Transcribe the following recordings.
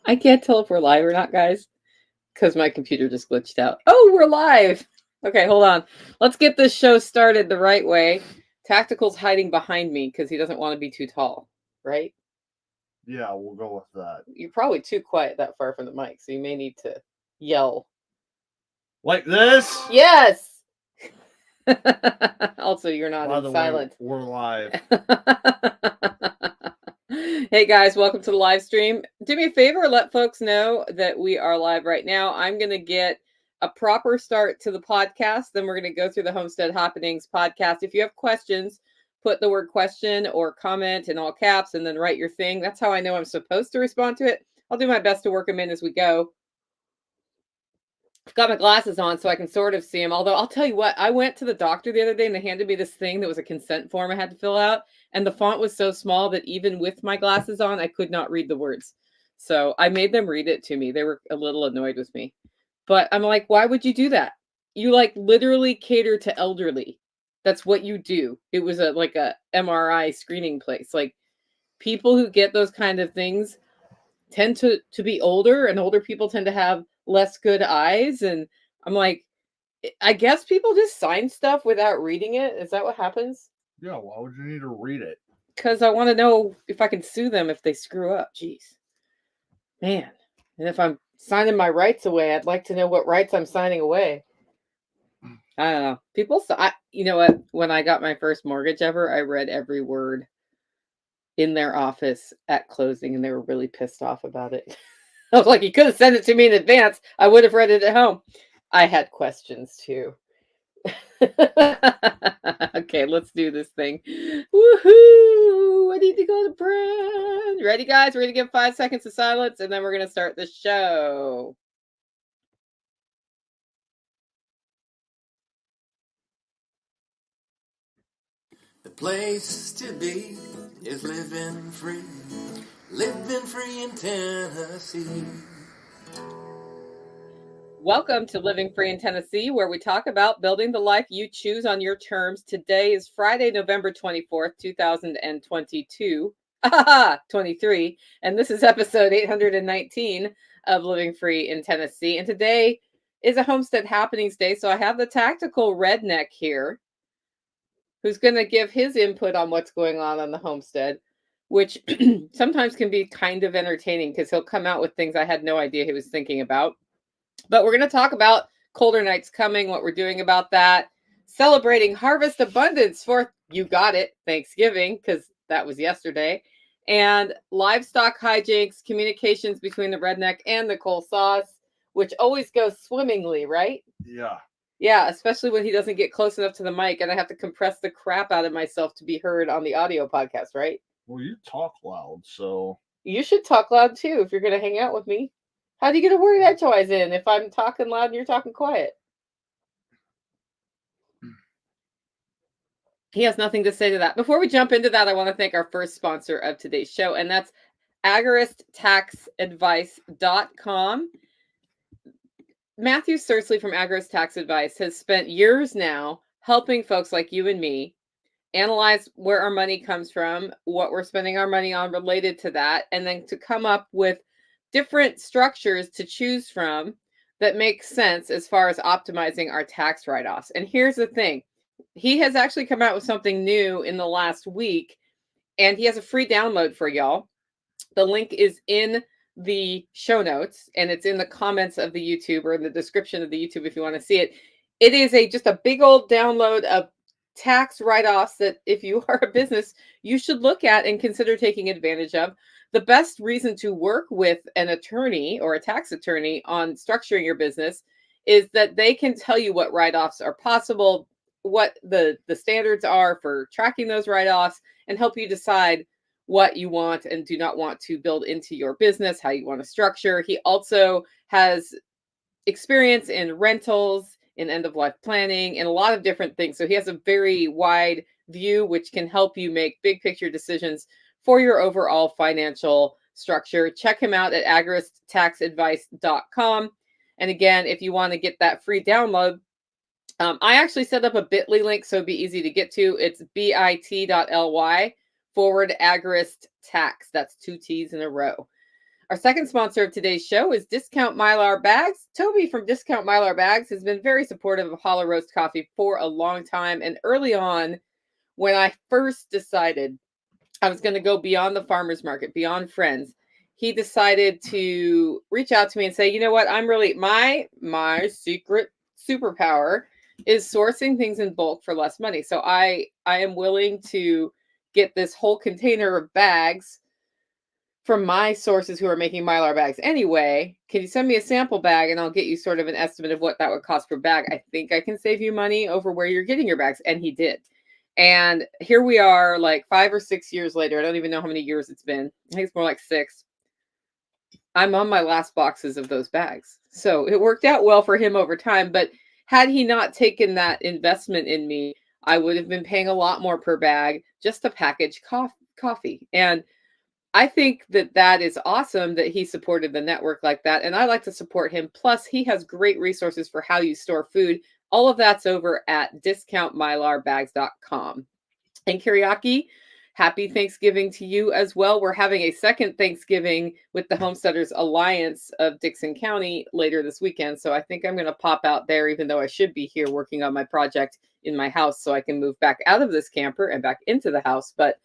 I can't tell if we're live or not, guys, because my computer just glitched out. Oh, we're live. Okay, hold on. Let's get this show started the right way. Tactical's hiding behind me because he doesn't want to be too tall, right? Yeah, we'll go with that. You're probably too quiet that far from the mic, so you may need to yell. Like this? Yes! Also, you're not By in the way, silent. we're live. Hey guys, welcome to the live stream. Do me a favor, let folks know that we are live right now. I'm going to get a proper start to the podcast. Then we're going to go through the Homestead Happenings podcast. If you have questions, put the word question or comment in all caps and then write your thing. That's how I know I'm supposed to respond to it. I'll do my best to work them in as we go. I've got my glasses on so I can sort of see them. Although I'll tell you what, I went to the doctor the other day and they handed me this thing that was a consent form I had to fill out. And the font was so small that even with my glasses on, I could not read the words. So I made them read it to me. They were a little annoyed with me. But I'm like, why would you do that? You like literally cater to elderly. That's what you do. It was like a MRI screening place. Like people who get those kind of things tend to be older, and older people tend to have less good eyes. And I'm like, I guess people just sign stuff without reading it. Is that what happens? Yeah, why would you need to read it? Because I want to know if I can sue them if they screw up. Jeez, man. And if I'm signing my rights away, I'd like to know what rights I'm signing away. I don't know. You know what? When I got my first mortgage ever, I read every word in their office at closing, and they were really pissed off about it. I was like, you could have sent it to me in advance. I would have read it at home. I had questions too. Okay, let's do this thing. Woohoo! I need to go to print. Ready, guys? We're going to give 5 seconds of silence and then we're going to start the show. The place to be is living free in Tennessee. Welcome to Living Free in Tennessee, where we talk about building the life you choose on your terms. Today is Friday, November 24th, 2022. 23. And this is episode 819 of Living Free in Tennessee. And today is a Homestead Happenings Day. So I have the tactical Redneck here, who's going to give his input on what's going on the homestead, which sometimes can be kind of entertaining because he'll come out with things I had no idea he was thinking about. But we're going to talk about colder nights coming, what we're doing about that, celebrating harvest abundance for, you got it, Thanksgiving, because that was yesterday, and livestock hijinks, communications between the Redneck and Nicole sauce, which always goes swimmingly, right? Yeah. Yeah, especially when he doesn't get close enough to the mic and I have to compress the crap out of myself to be heard on the audio podcast, right? Well, you talk loud, so. You should talk loud too if you're going to hang out with me. How do you get a word edgewise in if I'm talking loud and you're talking quiet? He has nothing to say to that. Before we jump into that, I want to thank our first sponsor of today's show, and that's agoristtaxadvice.com. Matthew Sursley from Agorist Tax Advice has spent years now helping folks like you and me analyze where our money comes from, what we're spending our money on related to that, and then to come up with different structures to choose from that make sense as far as optimizing our tax write-offs. And here's the thing. He has actually come out with something new in the last week, and he has a free download for y'all. The link is in the show notes, and it's in the comments of the YouTube or in the description of the YouTube if you want to see it. It is just a big old download of tax write-offs that if you are a business, you should look at and consider taking advantage of. The best reason to work with an attorney or a tax attorney on structuring your business is that they can tell you what write-offs are possible, what the standards are for tracking those write-offs, and help you decide what you want and do not want to build into your business, how you want to structure. He also has experience in rentals, in end of life planning, and a lot of different things. So he has a very wide view, which can help you make big picture decisions for your overall financial structure. Check him out at agoristtaxadvice.com. And again, if you want to get that free download, I actually set up a bit.ly link so it'd be easy to get to. It's bit.ly/agorist tax. That's 2 T's in a row. Our second sponsor of today's show is Discount Mylar Bags. Toby from Discount Mylar Bags has been very supportive of Holler Roast Coffee for a long time. And early on, when I first decided I was going to go beyond the farmer's market, beyond friends, he decided to reach out to me and say, you know what, I'm really, my secret superpower is sourcing things in bulk for less money. So I am willing to get this whole container of bags from my sources who are making Mylar bags anyway. Can you send me a sample bag and I'll get you sort of an estimate of what that would cost per bag? I think I can save you money over where you're getting your bags. And he did. And here we are, like 5 or 6 years later. I don't even know how many years it's been. I think it's more like 6. I'm on my last boxes of those bags. So it worked out well for him over time. But had he not taken that investment in me, I would have been paying a lot more per bag just to package coffee. And I think that that is awesome that he supported the network like that. And I like to support him. Plus, he has great resources for how you store food. All of that's over at discountmylarbags.com. And Kiriaki, happy Thanksgiving to you as well. We're having a second Thanksgiving with the Homesteaders Alliance of Dixon County later this weekend. So I think I'm going to pop out there, even though I should be here working on my project in my house so I can move back out of this camper and back into the house. But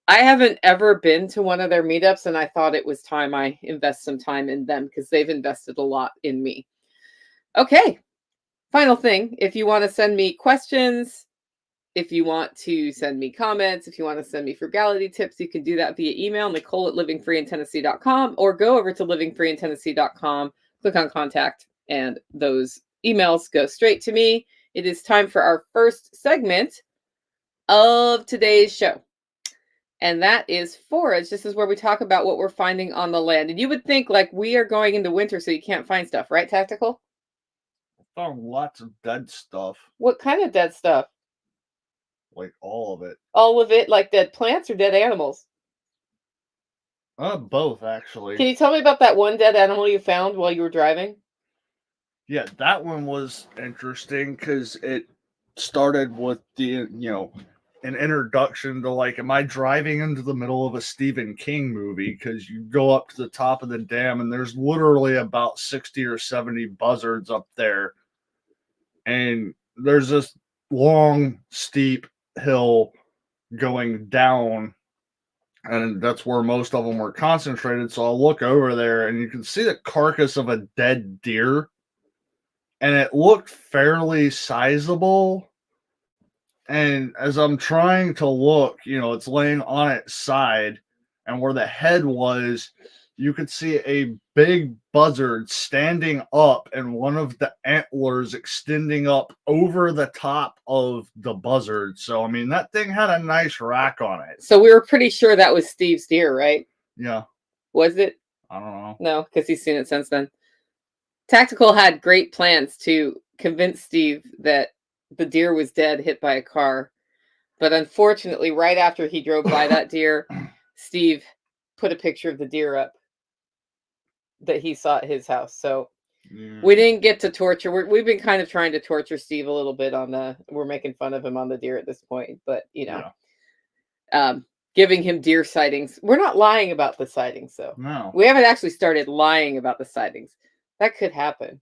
I haven't ever been to one of their meetups, and I thought it was time I invest some time in them because they've invested a lot in me. Okay, final thing. If you want to send me questions, if you want to send me comments, if you want to send me frugality tips, you can do that via email, Nicole@livingfreeintennessee.com, or go over to livingfreeintennessee.com, click on contact, and those emails go straight to me. It is time for our first segment of today's show. And that is forage. This is where we talk about what we're finding on the land. And you would think like we are going into winter, so you can't find stuff, right, Tactical? I found lots of dead stuff. What kind of dead stuff? Like all of it. All of it, like dead plants or dead animals? Both actually. Can you tell me about that one dead animal you found while you were driving? Yeah, that one was interesting because it started with the, an introduction to like, am I driving into the middle of a Stephen King movie? Because you go up to the top of the dam and there's literally about 60 or 70 buzzards up there. And there's this long, steep hill going down. And that's where most of them were concentrated. So I'll look over there and you can see the carcass of a dead deer. And it looked fairly sizable. And as I'm trying to look, it's laying on its side, and where the head was, you could see a big buzzard standing up and one of the antlers extending up over the top of the buzzard. So, I mean, that thing had a nice rack on it. So we were pretty sure that was Steve's deer, right? Yeah. Was it? I don't know. No, because he's seen it since then. Tactical had great plans to convince Steve that the deer was dead, hit by a car. But unfortunately, right after he drove by that deer, Steve put a picture of the deer up that he saw at his house. So we didn't get to torture. We've been kind of trying to torture Steve a little bit we're making fun of him on the deer at this point. But, giving him deer sightings. We're not lying about the sightings, though. No. We haven't actually started lying about the sightings. That could happen.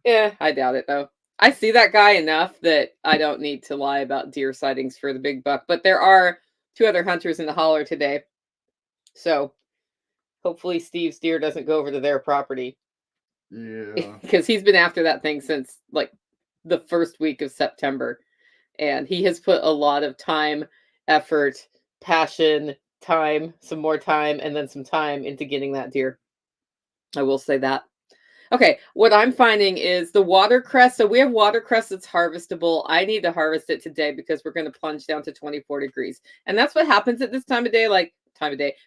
Yeah, I doubt it, though. I see that guy enough that I don't need to lie about deer sightings for the big buck. But there are 2 other hunters in the holler today. So hopefully Steve's deer doesn't go over to their property. Yeah. Because he's been after that thing since like the first week of September. And he has put a lot of time, effort, passion, time, some more time, and then some time into getting that deer. I will say that. Okay, what I'm finding is the watercress. So we have watercress that's harvestable. I need to harvest it today because we're going to plunge down to 24 degrees. And that's what happens at this time of day,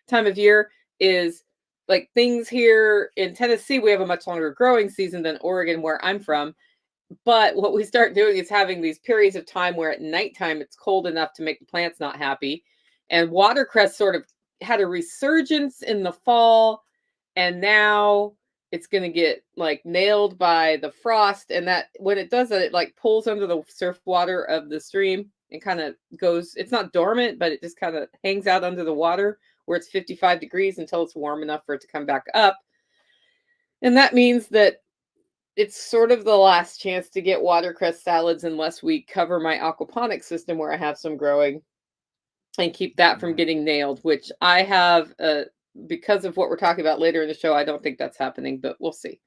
time of year is like things here in Tennessee. We have a much longer growing season than Oregon, where I'm from. But what we start doing is having these periods of time where at nighttime it's cold enough to make the plants not happy. And watercress sort of had a resurgence in the fall. And now it's going to get like nailed by the frost. And that when it does that, it like pulls under the surf water of the stream and kind of goes, it's not dormant, but it just kind of hangs out under the water where it's 55 degrees until it's warm enough for it to come back up. And that means that it's sort of the last chance to get watercress salads unless we cover my aquaponics system where I have some growing and keep that from getting nailed, which I have, because of what we're talking about later in the show, I don't think that's happening, but we'll see.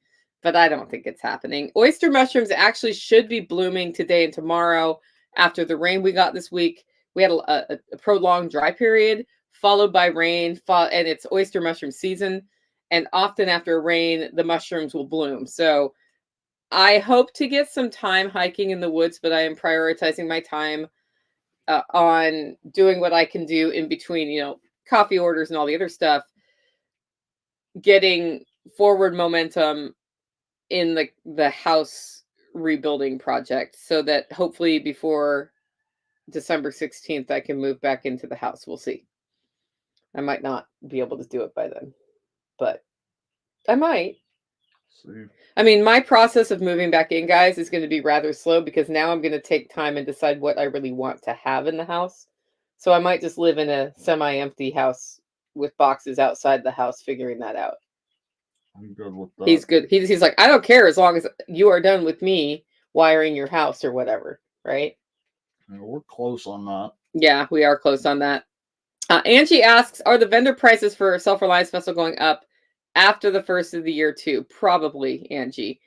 But I don't think it's happening. Oyster mushrooms actually should be blooming today and tomorrow after the rain we got this week. We had a prolonged dry period followed by rain, and it's oyster mushroom season. And often after a rain, the mushrooms will bloom. So I hope to get some time hiking in the woods, but I am prioritizing my time on doing what I can do in between, coffee orders and all the other stuff, getting forward momentum in the house rebuilding project so that hopefully before December 16th, I can move back into the house. We'll see. I might not be able to do it by then, but I might. See. I mean, my process of moving back in, guys, is going to be rather slow because now I'm going to take time and decide what I really want to have in the house. So I might just live in a semi-empty house with boxes outside the house, figuring that out. I'm good with that. He's good. He's like, I don't care as long as you are done with me wiring your house or whatever, right? Yeah, we're close on that. Yeah, we are close on that. Angie asks, are the vendor prices for Self-Reliance Festival going up after the first of the year too? Probably, Angie.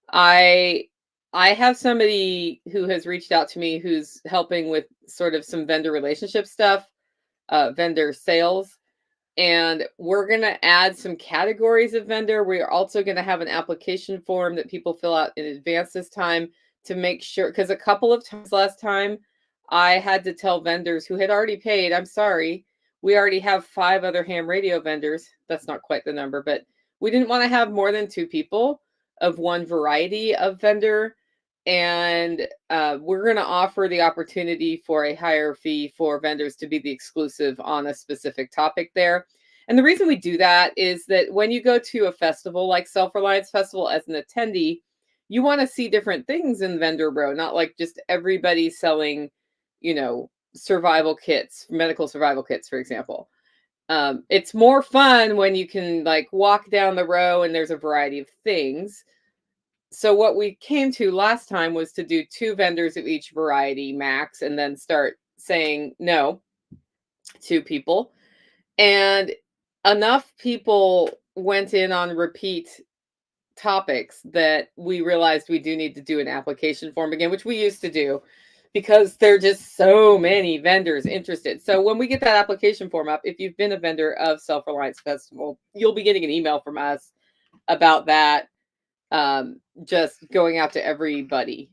I have somebody who has reached out to me who's helping with sort of some vendor relationship stuff, vendor sales. And we're going to add some categories of vendor. We're also going to have an application form that people fill out in advance this time to make sure, because a couple of times last time, I had to tell vendors who had already paid, I'm sorry, we already have 5 other ham radio vendors. That's not quite the number, but we didn't want to have more than 2 people of one variety of vendor. And we're going to offer the opportunity for a higher fee for vendors to be the exclusive on a specific topic there. And the reason we do that is that when you go to a festival like Self-Reliance Festival as an attendee, you want to see different things in Vendor Row, not like just everybody selling, survival kits, medical survival kits, for example. It's more fun when you can like walk down the row and there's a variety of things. So what we came to last time was to do 2 vendors of each variety max and then start saying no to people. And enough people went in on repeat topics that we realized we do need to do an application form again, which we used to do because there are just so many vendors interested. So when we get that application form up, if you've been a vendor of Self-Reliance Festival, you'll be getting an email from us about that. Just going out to everybody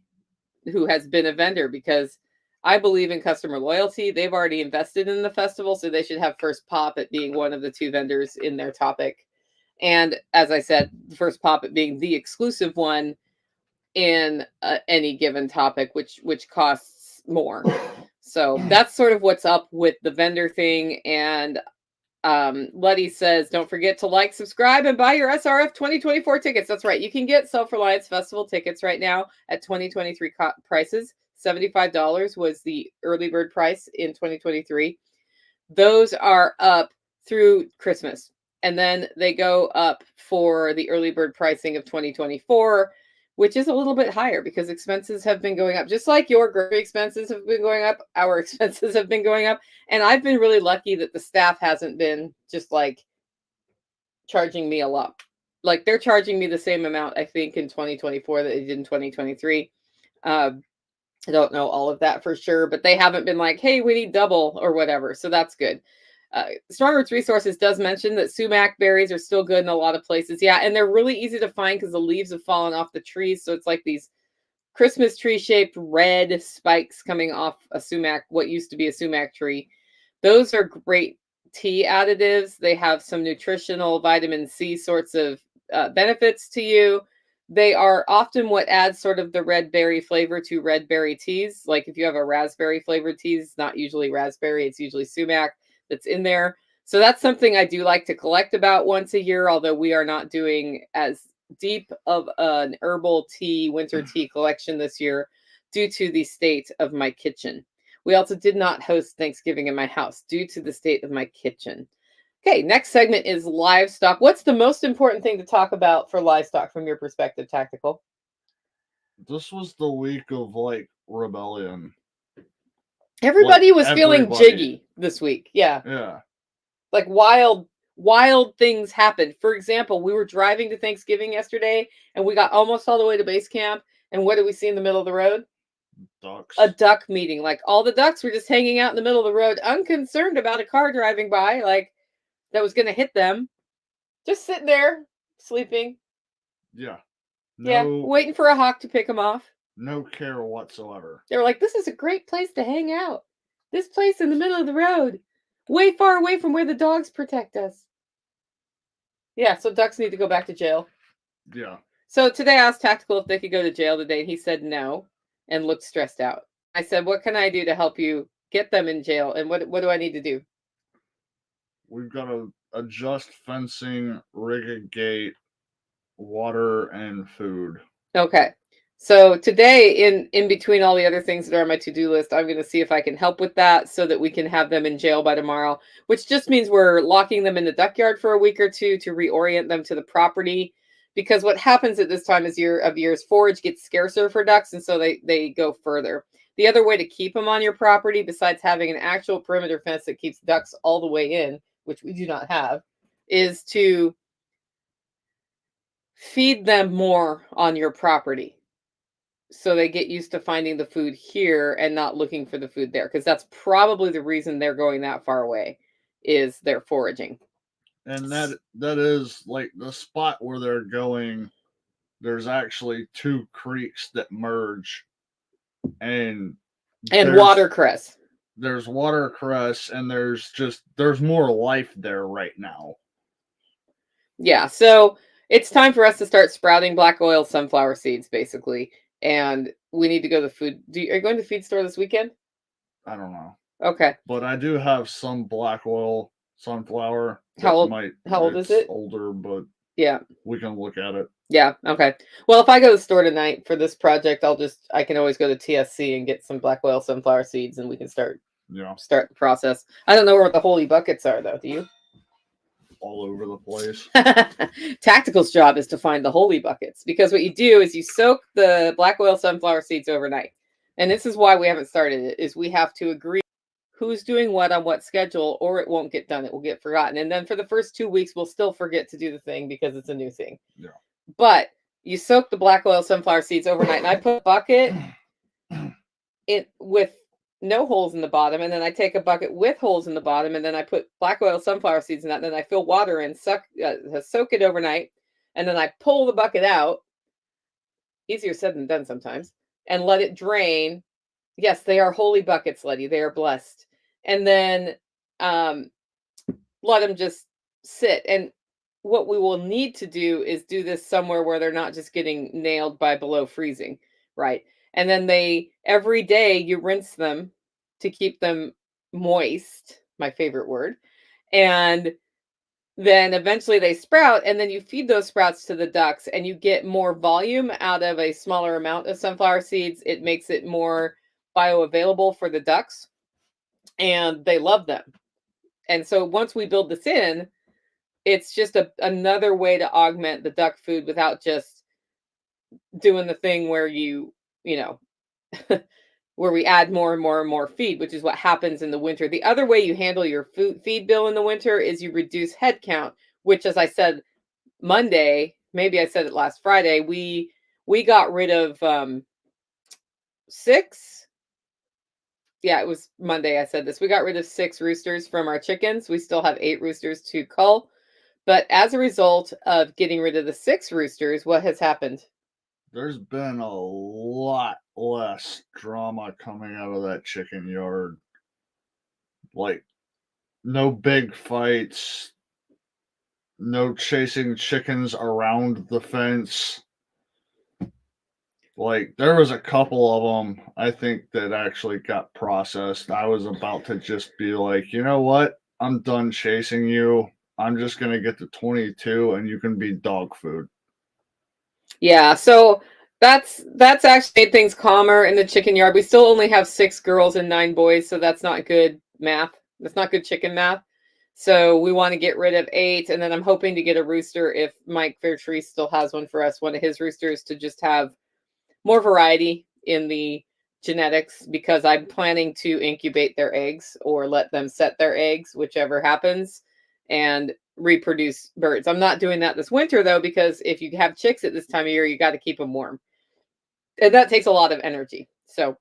who has been a vendor, because I believe in customer loyalty. They've already invested in the festival, so they should have first pop at being one of the 2 vendors in their topic. And as I said, the first pop at being the exclusive one in any given topic, which costs more. So that's sort of what's up with the vendor thing. And Letty says, don't forget to like, subscribe, and buy your SRF 2024 tickets. That's right. You can get Self-Reliance Festival tickets right now at 2023 prices. $75 was the early bird price in 2023. Those are up through Christmas. And then they go up for the early bird pricing of 2024, which is a little bit higher because expenses have been going up. Just like your grocery expenses have been going up, our expenses have been going up. And I've been really lucky that the staff hasn't been just like charging me a lot. Like they're charging me the same amount, I think, in 2024 that they did in 2023. I don't know all of that for sure, but they haven't been like, hey, we need double or whatever. So that's good. Strong Roots Resources does mention that sumac berries are still good in a lot of places. Yeah, and they're really easy to find because the leaves have fallen off the trees. So it's like these Christmas tree-shaped red spikes coming off a sumac, what used to be a sumac tree. Those are great tea additives. They have some nutritional vitamin C sorts of benefits to you. They are often what adds sort of the red berry flavor to red berry teas. Like if you have a raspberry flavored tea, it's not usually raspberry, it's usually sumac that's in there. So that's something I do like to collect about once a year, although we are not doing as deep of an herbal tea, winter tea collection this year due to the state of my kitchen. We also did not host Thanksgiving in my house due to the state of my kitchen. Okay, next segment is livestock. What's the most important thing to talk about for livestock from your perspective, Tactical? This was the week of like rebellion. Everybody was feeling everybody. jiggy this week. Yeah. Yeah. Like wild things happened. For example, we were driving to Thanksgiving yesterday and we got almost all the way to base camp. And what did we see in the middle of the road? Ducks. A duck meeting. Like all the ducks were just hanging out in the middle of the road, unconcerned about a car driving by, like that was going to hit them. Just sitting there, sleeping. Yeah. Yeah, waiting for a hawk to pick them off. No care whatsoever. They were like, this is a great place to hang out. This place in the middle of the road, way far away from where the dogs protect us. Yeah, so ducks need to go back to jail. Yeah. So today I asked Tactical if they could go to jail today, and he said no and looked stressed out. I said, what can I do to help you get them in jail, and what do I need to do? We've got to adjust fencing, rig a gate, water, and food. Okay. So today, in between all the other things that are on my to-do list, I'm going to see if I can help with that so that we can have them in jail by tomorrow, which just means we're locking them in the duck yard for a week or two to reorient them to the property. Because what happens at this time of year is forage gets scarcer for ducks, and so they go further. The other way to keep them on your property, besides having an actual perimeter fence that keeps ducks all the way in, which we do not have, is to feed them more on your property. So they get used to finding the food here and not looking for the food there, because that's probably the reason they're going that far away, is they're foraging. And that is like the spot where they're going. There's actually 2 creeks that merge, and watercress. There's watercress, and there's more life there right now. Yeah, so it's time for us to start sprouting black oil sunflower seeds, basically. And we need to go to the food. Are you going to the feed store this weekend? I don't know. Okay. But I do have some black oil sunflower. How old is it? Older, but yeah, we can look at it. Yeah. Okay. Well, if I go to the store tonight for this project, I can always go to TSC and get some black oil sunflower seeds, and we can start the process. I don't know where the holy buckets are, though. Do you? All over the place. Tactical's job is to find the holy buckets, because what you do is you soak the black oil sunflower seeds overnight. And this is why we haven't started it, is we have to agree who's doing what on what schedule, or it won't get done. It will get forgotten. And then for the first 2 weeks, we'll still forget to do the thing because it's a new thing. Yeah. But you soak the black oil sunflower seeds overnight, and I put a bucket with no holes in the bottom, and then I take a bucket with holes in the bottom, and then I put black oil sunflower seeds in that, and then I fill water in, soak it overnight, and then I pull the bucket out. Easier said than done sometimes. And let it drain. Yes, they are holy buckets, Letty. They are blessed. And then let them just sit. And what we will need to do is do this somewhere where they're not just getting nailed by below freezing, right? And then every day you rinse them to keep them moist, my favorite word. And then eventually they sprout, and then you feed those sprouts to the ducks, and you get more volume out of a smaller amount of sunflower seeds. It makes it more bioavailable for the ducks, and they love them. And so once we build this in, it's just another way to augment the duck food without just doing the thing where where we add more and more and more feed, which is what happens in the winter. The other way you handle your feed bill in the winter is you reduce head count, which, as I said Monday, maybe I said it last Friday, we got rid of 6. Yeah, it was Monday I said this. We got rid of 6 roosters from our chickens. We still have 8 roosters to cull. But as a result of getting rid of the 6 roosters, what has happened? There's been a lot less drama coming out of that chicken yard. Like, no big fights, no chasing chickens around the fence. Like, there was a couple of them, I think, that actually got processed. I was about to just be like, you know what? I'm done chasing you. I'm just going to get to 22 and you can be dog food. Yeah, so that's actually made things calmer in the chicken yard. We still only have 6 girls and 9 boys, so that's not good math. That's not good chicken math. So we want to get rid of 8, and then I'm hoping to get a rooster if Mike Fairtree still has one for us, one of his roosters, to just have more variety in the genetics, because I'm planning to incubate their eggs or let them set their eggs, whichever happens, and reproduce birds. I'm not doing that this winter though, because if you have chicks at this time of year, you got to keep them warm. And that takes a lot of energy. So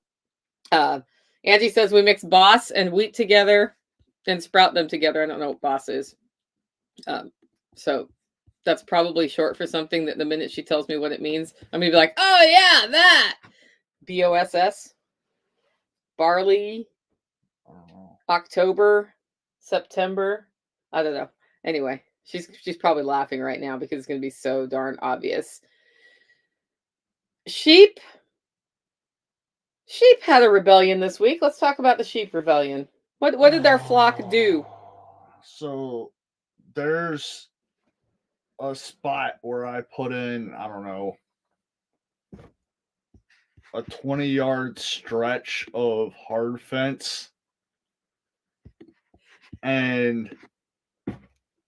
Angie says we mix Boss and wheat together and sprout them together. I don't know what Boss is. So that's probably short for something that the minute she tells me what it means, I'm going to be like, oh yeah, that. BOSS. Barley. October. September. I don't know. Anyway, she's probably laughing right now because it's going to be so darn obvious. Sheep. Sheep had a rebellion this week. Let's talk about the sheep rebellion. What did our flock do? So there's a spot where I put in, I don't know, a 20-yard stretch of hard fence. And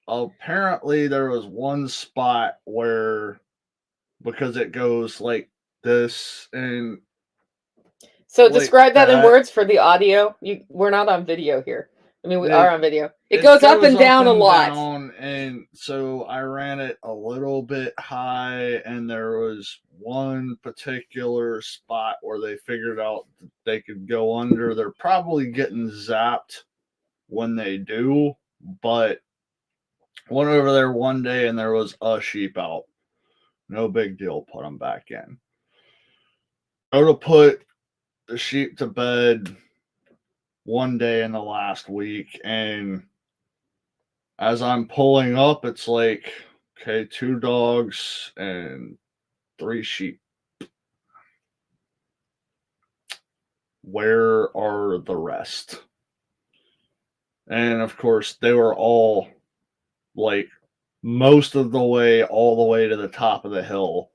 apparently there was one spot where, because it goes like this and So like describe that in that, words for the audio. We're not on video here. I mean, we it, are on video. It goes up and down a lot. And so I ran it a little bit high, and there was one particular spot where they figured out that they could go under. They're probably getting zapped when they do, but went over there one day and there was a sheep out. No big deal. Put them back in. Go to put the sheep to bed one day in the last week, and as I'm pulling up, it's like, okay, 2 dogs and 3 sheep. Where are the rest? And of course, they were all like most of the way, all the way to the top of the hill.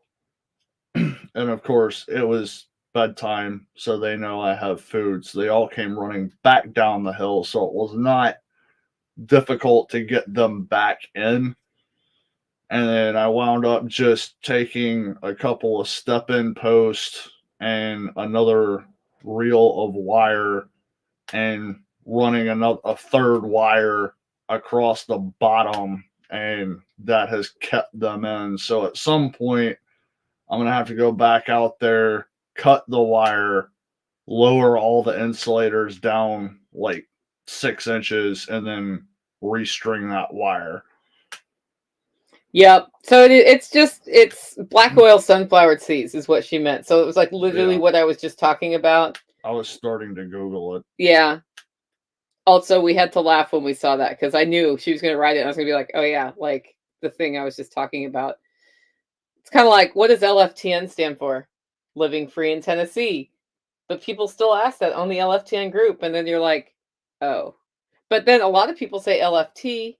And of course, it was bedtime, so they know I have food. So they all came running back down the hill. So it was not difficult to get them back in. And then I wound up just taking a couple of step-in posts and another reel of wire and running a third wire across the bottom, and that has kept them in. So at some point, I'm going to have to go back out there, cut the wire, lower all the insulators down like 6 inches, and then restring that wire. Yep. So it's black oil sunflower seeds is what she meant. So it was like literally what I was just talking about. I was starting to Google it. Yeah. Also, we had to laugh when we saw that because I knew she was going to write it. And I was going to be like, oh yeah, like the thing I was just talking about. It's kind of like, what does LFTN stand for? Living Free in Tennessee. But people still ask that on the LFTN group. And then you're like, oh. But then a lot of people say LFT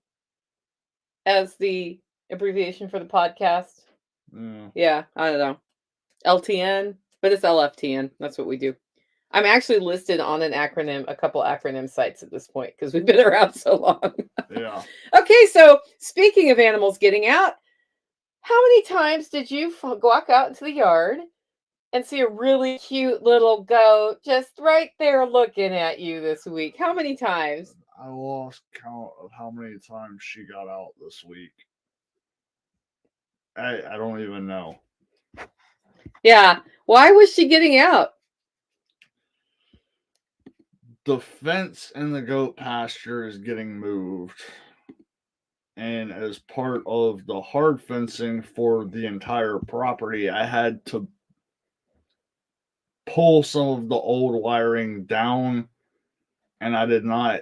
as the abbreviation for the podcast. Yeah, I don't know. LTN, but it's LFTN. That's what we do. I'm actually listed on a couple acronym sites at this point because we've been around so long. Yeah. Okay, so speaking of animals getting out, how many times did you walk out into the yard and see a really cute little goat just right there looking at you this week? How many times? I lost count of how many times she got out this week. I don't even know. Yeah. Why was she getting out? The fence in the goat pasture is getting moved. And as part of the hard fencing for the entire property, I had to pull some of the old wiring down, and I did not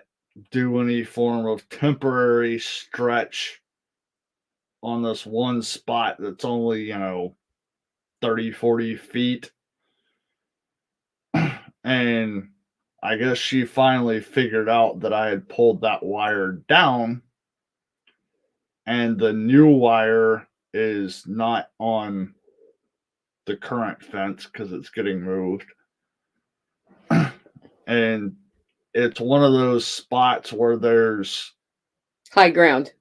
do any form of temporary stretch on this one spot that's only, 30, 40 feet. And I guess she finally figured out that I had pulled that wire down, and the new wire is not on the current fence because it's getting moved. And it's one of those spots where there's High ground.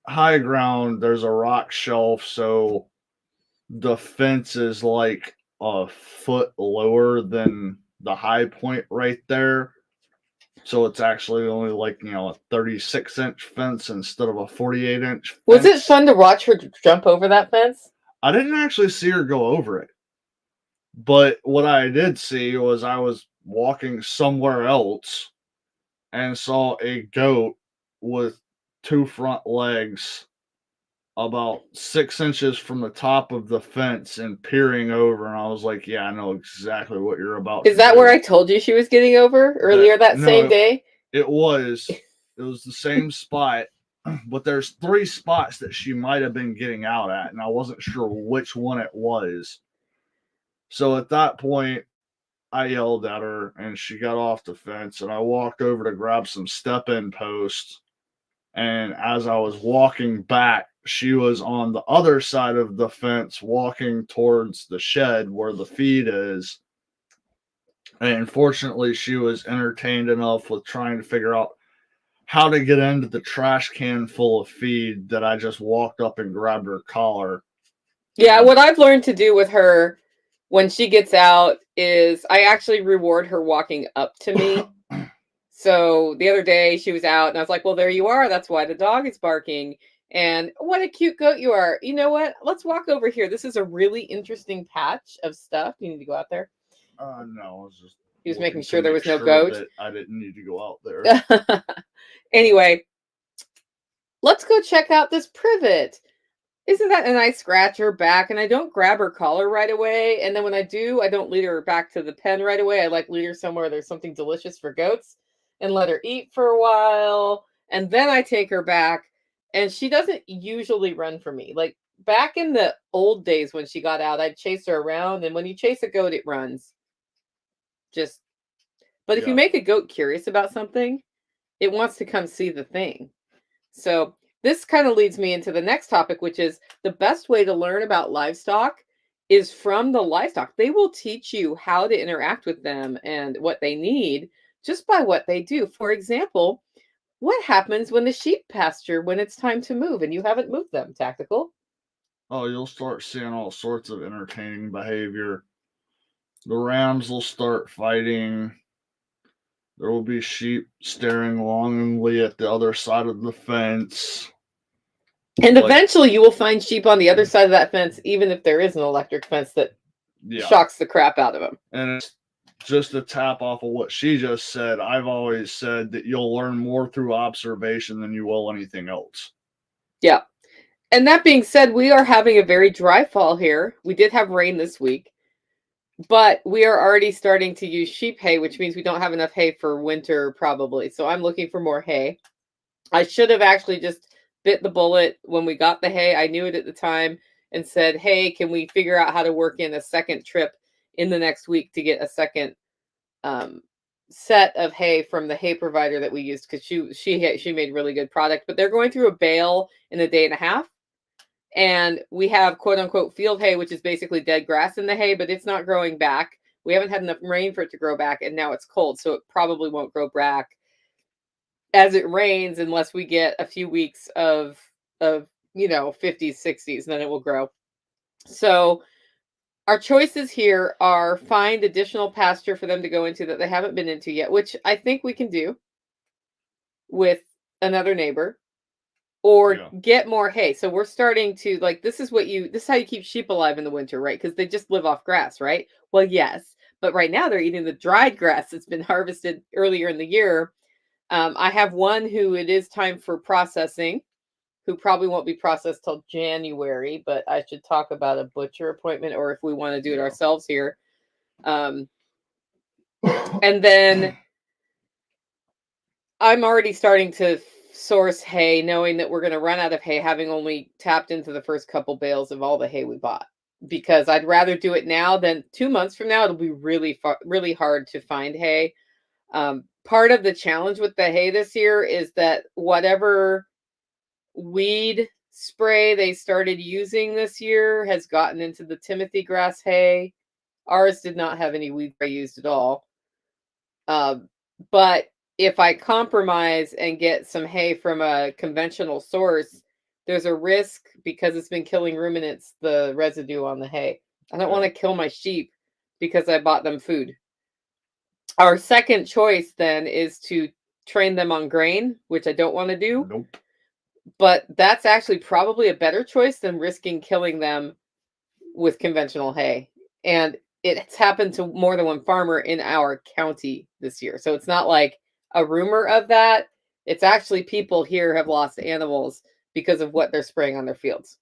high ground. There's a rock shelf, so the fence is like a foot lower than the high point right there. So it's actually only like, a 36-inch fence instead of a 48-inch Was it fence. fun to watch her jump over that fence? I didn't actually see her go over it. But what I did see was I was walking somewhere else and saw a goat with two front legs about 6 inches from the top of the fence and peering over. And I was like, yeah, I know exactly what you're about Is to that do. where I told you she was getting over earlier that same day? It was the same spot, but there's 3 spots that she might have been getting out at, and I wasn't sure which one it was. So at that point, I yelled at her, and she got off the fence, and I walked over to grab some step-in posts. And as I was walking back, she was on the other side of the fence, walking towards the shed where the feed is. And fortunately, she was entertained enough with trying to figure out how to get into the trash can full of feed that I just walked up and grabbed her collar. Yeah, what I've learned to do with her when she gets out is I actually reward her walking up to me. So the other day she was out and I was like, well, there you are. That's why the dog is barking. And what a cute goat you are. You know what? Let's walk over here. This is a really interesting patch of stuff. You need to go out there. No, I was just. He was looking making to sure there make was no sure goat. that I didn't need to go out there. Anyway, let's go check out this privet. Isn't that a nice scratch her back? And I don't grab her collar right away. And then when I do, I don't lead her back to the pen right away. I like lead her somewhere there's something delicious for goats and let her eat for a while. And then I take her back. And she doesn't usually run for me. Like back in the old days when she got out, I'd chase her around. And when you chase a goat, it runs. But if you make a goat curious about something, it wants to come see the thing. So this kind of leads me into the next topic, which is the best way to learn about livestock is from the livestock. They will teach you how to interact with them and what they need just by what they do. For example, what happens when the sheep pasture when it's time to move and you haven't moved them, Tactical? Oh, you'll start seeing all sorts of entertaining behavior. The rams will start fighting. There will be sheep staring longingly at the other side of the fence. And eventually you will find sheep on the other side of that fence, even if there is an electric fence that shocks the crap out of them. And it's just to tap off of what she just said. I've always said that you'll learn more through observation than you will anything else. Yeah. And that being said, we are having a very dry fall here. We did have rain this week, but we are already starting to use sheep hay, which means we don't have enough hay for winter probably. So I'm looking for more hay. I should have actually just bit the bullet when we got the hay. I knew it at the time and said, hey, can we figure out how to work in a second trip in the next week to get a second set of hay from the hay provider that we used, because she made really good product. But they're going through a bale in a day and a half. And we have quote unquote field hay, which is basically dead grass in the hay, but it's not growing back. We haven't had enough rain for it to grow back, and now it's cold, so it probably won't grow back as it rains unless we get a few weeks of 50s, 60s, and then it will grow. So our choices here are find additional pasture for them to go into that they haven't been into yet, which I think we can do with another neighbor, or get more hay. So we're starting to this is how you keep sheep alive in the winter, right? Because they just live off grass, right? Well, yes, but right now they're eating the dried grass that's been harvested earlier in the year. I have one who it is time for processing, who probably won't be processed till January, but I should talk about a butcher appointment or if we want to do it ourselves here. And then I'm already starting to source hay, knowing that we're going to run out of hay, having only tapped into the first couple bales of all the hay we bought, because I'd rather do it now than 2 months from now. It'll be really hard to find hay. Part of the challenge with the hay this year is that whatever weed spray they started using this year has gotten into the Timothy grass hay. Ours did not have any weed spray used at all. But if I compromise and get some hay from a conventional source, there's a risk because it's been killing ruminants, the residue on the hay. I don't want to kill my sheep because I bought them food. Our second choice then is to train them on grain, which I don't want to do. Nope. But that's actually probably a better choice than risking killing them with conventional hay. And it's happened to more than one farmer in our county this year. So it's not like a rumor of that. It's actually people here have lost animals because of what they're spraying on their fields.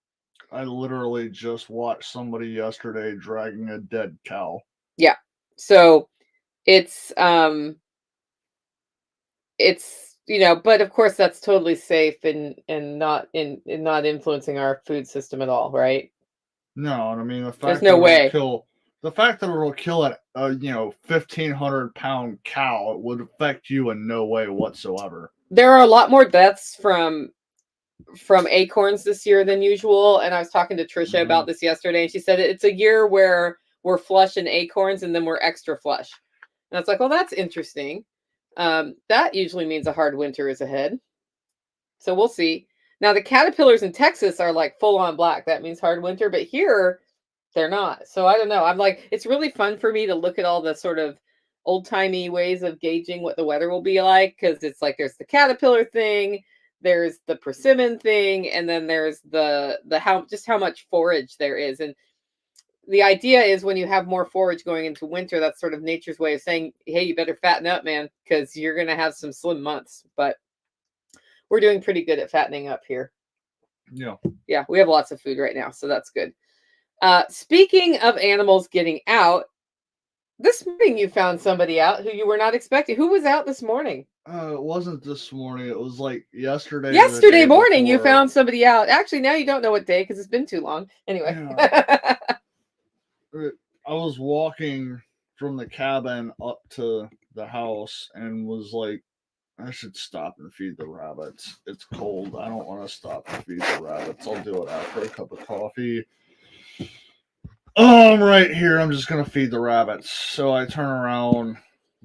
I literally just watched somebody yesterday dragging a dead cow. Yeah. So it's but of course that's totally safe and not influencing our food system at all, right? No, and I mean the fact There's no that way. the fact that it'll kill a 1,500-pound cow, it would affect you in no way whatsoever. There are a lot more deaths from acorns this year than usual, and I was talking to Trisha about this yesterday, and she said it's a year where we're flush in acorns and then we're extra flush. And I was like, well, that's interesting. That usually means a hard winter is ahead. So we'll see. Now the caterpillars in Texas are like full on black. That means hard winter, but here they're not. So I don't know. I'm like, it's really fun for me to look at all the sort of old-timey ways of gauging what the weather will be like, because it's like there's the caterpillar thing, there's the persimmon thing, and then there's the how much forage there is. And the idea is when you have more forage going into winter, that's sort of nature's way of saying, hey, you better fatten up, man, because you're going to have some slim months. But we're doing pretty good at fattening up here. Yeah, we have lots of food right now, so that's good. Speaking of animals getting out, this morning you found somebody out who you were not expecting. Who was out this morning? It wasn't this morning. It was like yesterday. Yesterday morning you found somebody out. Actually, now you don't know what day because it's been too long. Anyway. Yeah. I was walking from the cabin up to the house and was like, I should stop and feed the rabbits. It's cold. I don't want to stop and feed the rabbits. I'll do it after a cup of coffee. Oh, I'm right here. I'm just going to feed the rabbits. So I turn around,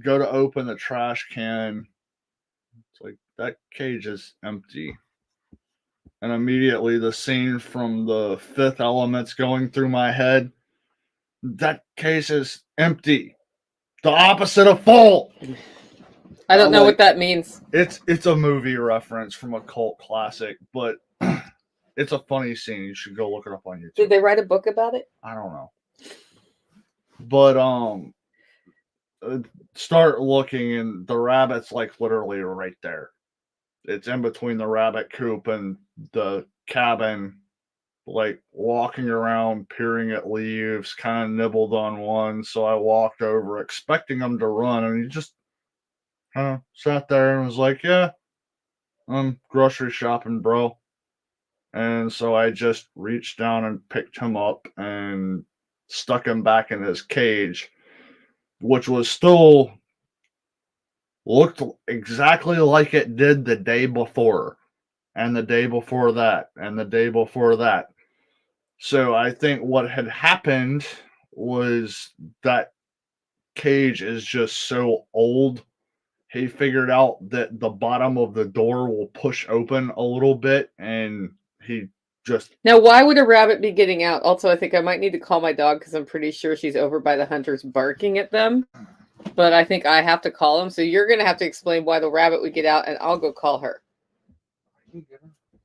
go to open the trash can. It's like, that cage is empty. And immediately the scene from The Fifth Element's going through my head. That cage is empty. The opposite of full. I don't know what that means. It's a movie reference from a cult classic, but it's a funny scene. You should go look it up on YouTube. Did they write a book about it? I don't know. But start looking, and the rabbit's like literally right there. It's in between the rabbit coop and the cabin, like walking around, peering at leaves, kind of nibbled on one. So I walked over, expecting him to run, and he just sat there and was like, yeah, I'm grocery shopping, bro. And so I just reached down and picked him up and stuck him back in his cage, which was still looked exactly like it did the day before, and the day before that, and the day before that. So I think what had happened was that cage is just so old. He figured out that the bottom of the door will push open a little bit, and he just... Now, why would a rabbit be getting out? Also, I think I might need to call my dog because I'm pretty sure she's over by the hunters barking at them. But I think I have to call him. So you're going to have to explain why the rabbit would get out, and I'll go call her.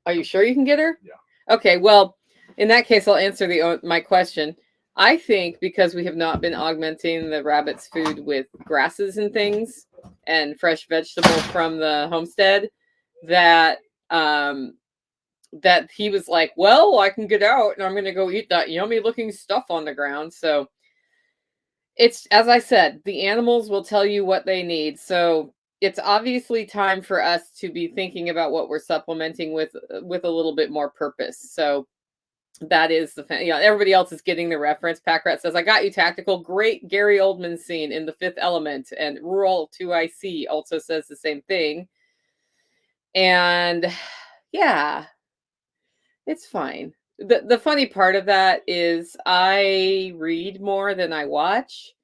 Are you sure you can get her? Yeah. Okay, well, in that case, I'll answer my question. I think because we have not been augmenting the rabbit's food with grasses and things and fresh vegetables from the homestead, that that he was like, well, I can get out and I'm going to go eat that yummy looking stuff on the ground. So it's, as I said, the animals will tell you what they need. So it's obviously time for us to be thinking about what we're supplementing with a little bit more purpose. So that is everybody else is getting the reference. Packrat says, I got you, Tactical. Great Gary Oldman scene in The Fifth Element. And Rural 2IC also says the same thing. And yeah, it's fine. The funny part of that is I read more than I watch.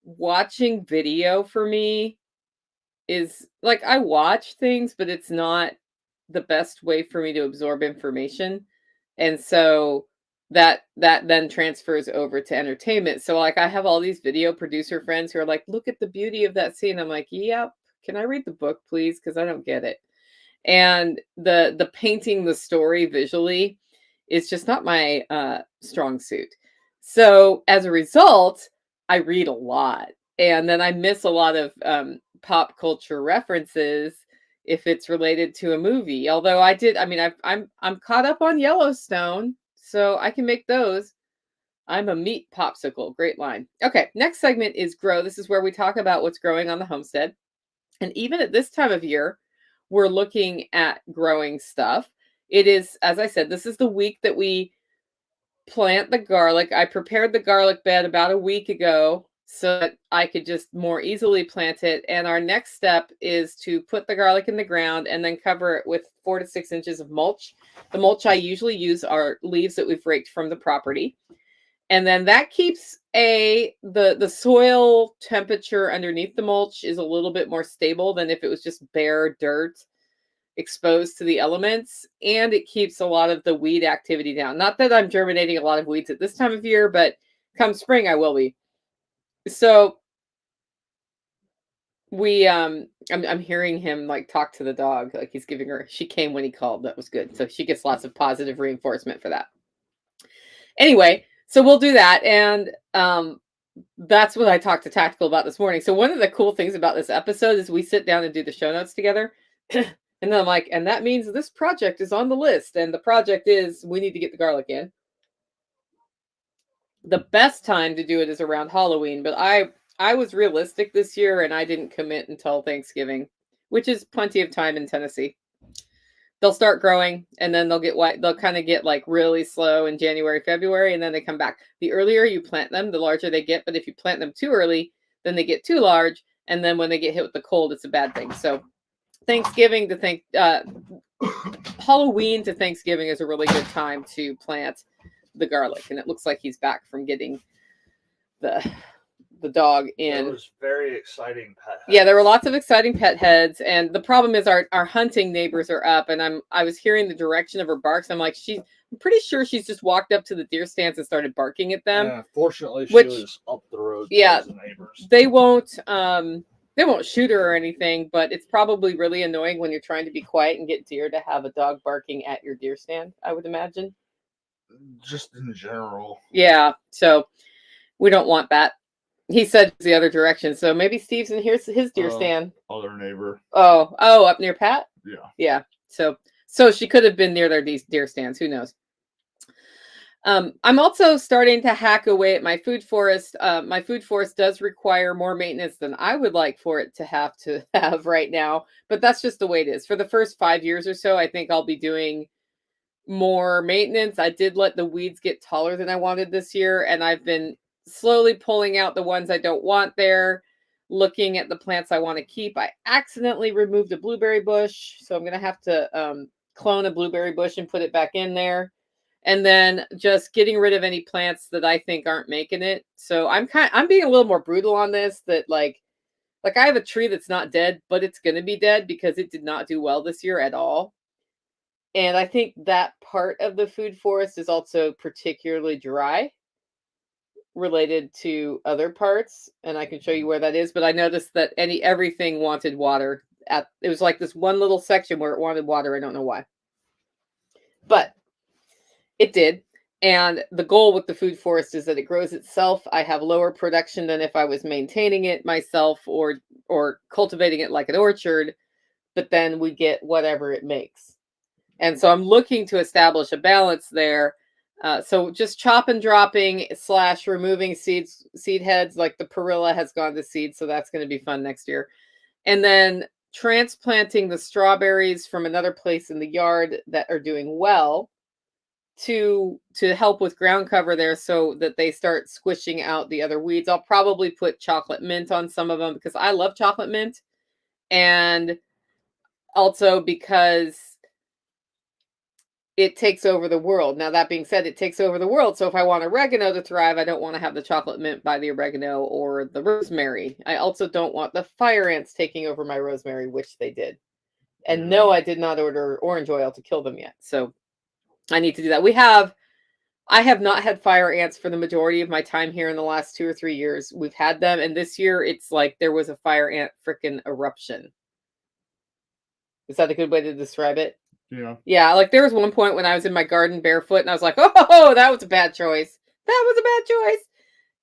Watching video for me is like I watch things, but it's not the best way for me to absorb information. And so that then transfers over to entertainment. So like I have all these video producer friends who are like, look at the beauty of that scene. I'm like, yep, can I read the book, please? Because I don't get it. And the painting the story visually is just not my strong suit. So as a result, I read a lot, and then I miss a lot of pop culture references if it's related to a movie. Although I mean, I'm caught up on Yellowstone, so I can make those. I'm a meat popsicle. Great line. Okay, next segment is grow. This is where we talk about what's growing on the homestead. And even at this time of year, we're looking at growing stuff. It is, as I said, this is the week that we plant the garlic. I prepared the garlic bed about a week ago so that I could just more easily plant it. And our next step is to put the garlic in the ground and then cover it with 4 to 6 inches of mulch. The mulch I usually use are leaves that we've raked from the property. And then that keeps the soil temperature underneath the mulch is a little bit more stable than if it was just bare dirt exposed to the elements, and it keeps a lot of the weed activity down. Not that I'm germinating a lot of weeds at this time of year, but come spring I will be. So I'm hearing him like talk to the dog, like he's giving her, she came when he called. That was good. So she gets lots of positive reinforcement for that. Anyway, so we'll do that. And that's what I talked to Tactical about this morning. So one of the cool things about this episode is we sit down and do the show notes together. And then I'm like, and that means this project is on the list. And the project is we need to get the garlic in. The best time to do it is around Halloween, but I was realistic this year and I didn't commit until Thanksgiving, which is plenty of time in Tennessee. They'll start growing and then they'll get white. They'll kind of get like really slow in January, February, and then they come back. The earlier you plant them, the larger they get. But if you plant them too early, then they get too large. And then when they get hit with the cold, it's a bad thing. So Thanksgiving to Halloween to Thanksgiving is a really good time to plant the garlic. And it looks like he's back from getting the dog in. It was very exciting pet heads. Yeah, there were lots of exciting pet heads, and the problem is our hunting neighbors are up, and I was hearing the direction of her barks. I'm like, I'm pretty sure she's just walked up to the deer stands and started barking at them. Yeah, fortunately, she was up the road. Yeah, the neighbors. They won't shoot her or anything, but it's probably really annoying when you're trying to be quiet and get deer to have a dog barking at your deer stand, I would imagine. Just in general. Yeah, so we don't want that. He said the other direction, so maybe Steve's in here's his deer stand. Other neighbor. Oh, up near Pat? Yeah. So she could have been near their deer stands. Who knows? I'm also starting to hack away at my food forest. My food forest does require more maintenance than I would like for it to have right now, but that's just the way it is. For the first 5 years or so, I think I'll be doing more maintenance. I did let the weeds get taller than I wanted this year, and I've been slowly pulling out the ones I don't want there, looking at the plants I want to keep. I accidentally removed a blueberry bush, so I'm going to have to clone a blueberry bush and put it back in there. And then just getting rid of any plants that I think aren't making it. So I'm being a little more brutal on this, that like I have a tree that's not dead, but it's going to be dead because it did not do well this year at all. And I think that part of the food forest is also particularly dry related to other parts, and I can show you where that is. But I noticed that everything wanted water. It was like this one little section where it wanted water. I don't know why, but it did. And the goal with the food forest is that it grows itself. I have lower production than if I was maintaining it myself or cultivating it like an orchard, but then we get whatever it makes. And so I'm looking to establish a balance there. So just chop and dropping / removing seed heads, like the perilla has gone to seed. So that's going to be fun next year. And then transplanting the strawberries from another place in the yard that are doing well to help with ground cover there so that they start squishing out the other weeds. I'll probably put chocolate mint on some of them because I love chocolate mint. And also because it takes over the world. Now, that being said, it takes over the world. So if I want oregano to thrive, I don't want to have the chocolate mint by the oregano or the rosemary. I also don't want the fire ants taking over my rosemary, which they did. And no, I did not order orange oil to kill them yet. So I need to do that. I have not had fire ants for the majority of my time here in the last 2 or 3 years. We've had them. And this year it's like there was a fire ant freaking eruption. Is that a good way to describe it? Yeah. Yeah, like there was one point when I was in my garden barefoot and I was like, oh, that was a bad choice. That was a bad choice.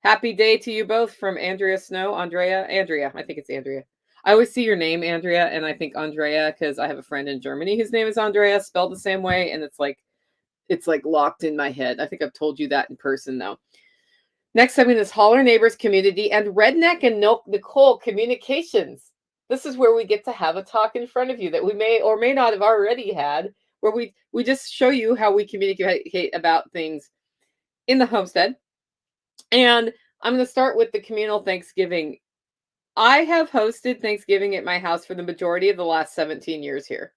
Happy day to you both from Andrea Snow, Andrea. I think it's Andrea. I always see your name, Andrea, and I think Andrea because I have a friend in Germany whose name is Andrea, spelled the same way, and it's like locked in my head. I think I've told you that in person though. Next segment is Holler Neighbors Community and Redneck and Nicole Communications. This is where we get to have a talk in front of you that we may or may not have already had, where we just show you how we communicate about things in the homestead. And I'm going to start with the communal Thanksgiving. I have hosted Thanksgiving at my house for the majority of the last 17 years here.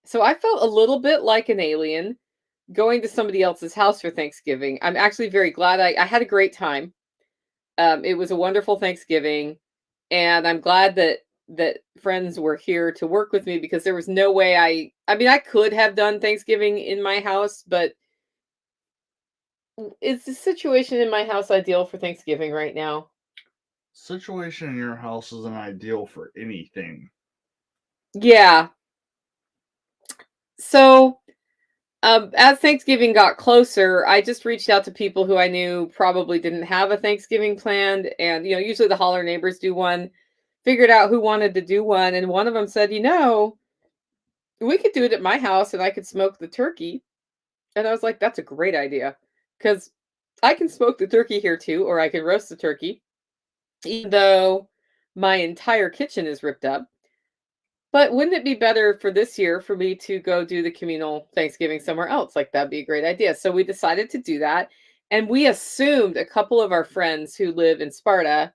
So I felt a little bit like an alien going to somebody else's house for Thanksgiving. I'm actually very glad I had a great time. It was a wonderful Thanksgiving, and I'm glad that friends were here to work with me because there was no way I mean, I could have done Thanksgiving in my house, but is the situation in my house ideal for Thanksgiving right now? Situation in your house isn't ideal for anything. Yeah. So, as Thanksgiving got closer, I just reached out to people who I knew probably didn't have a Thanksgiving planned, and usually the Holler neighbors do one. Figured out who wanted to do one, and one of them said, we could do it at my house and I could smoke the turkey. And I was like, that's a great idea. Because I can smoke the turkey here too, or I can roast the turkey, even though my entire kitchen is ripped up. But wouldn't it be better for this year for me to go do the communal Thanksgiving somewhere else? Like, that'd be a great idea. So we decided to do that. And we assumed a couple of our friends who live in Sparta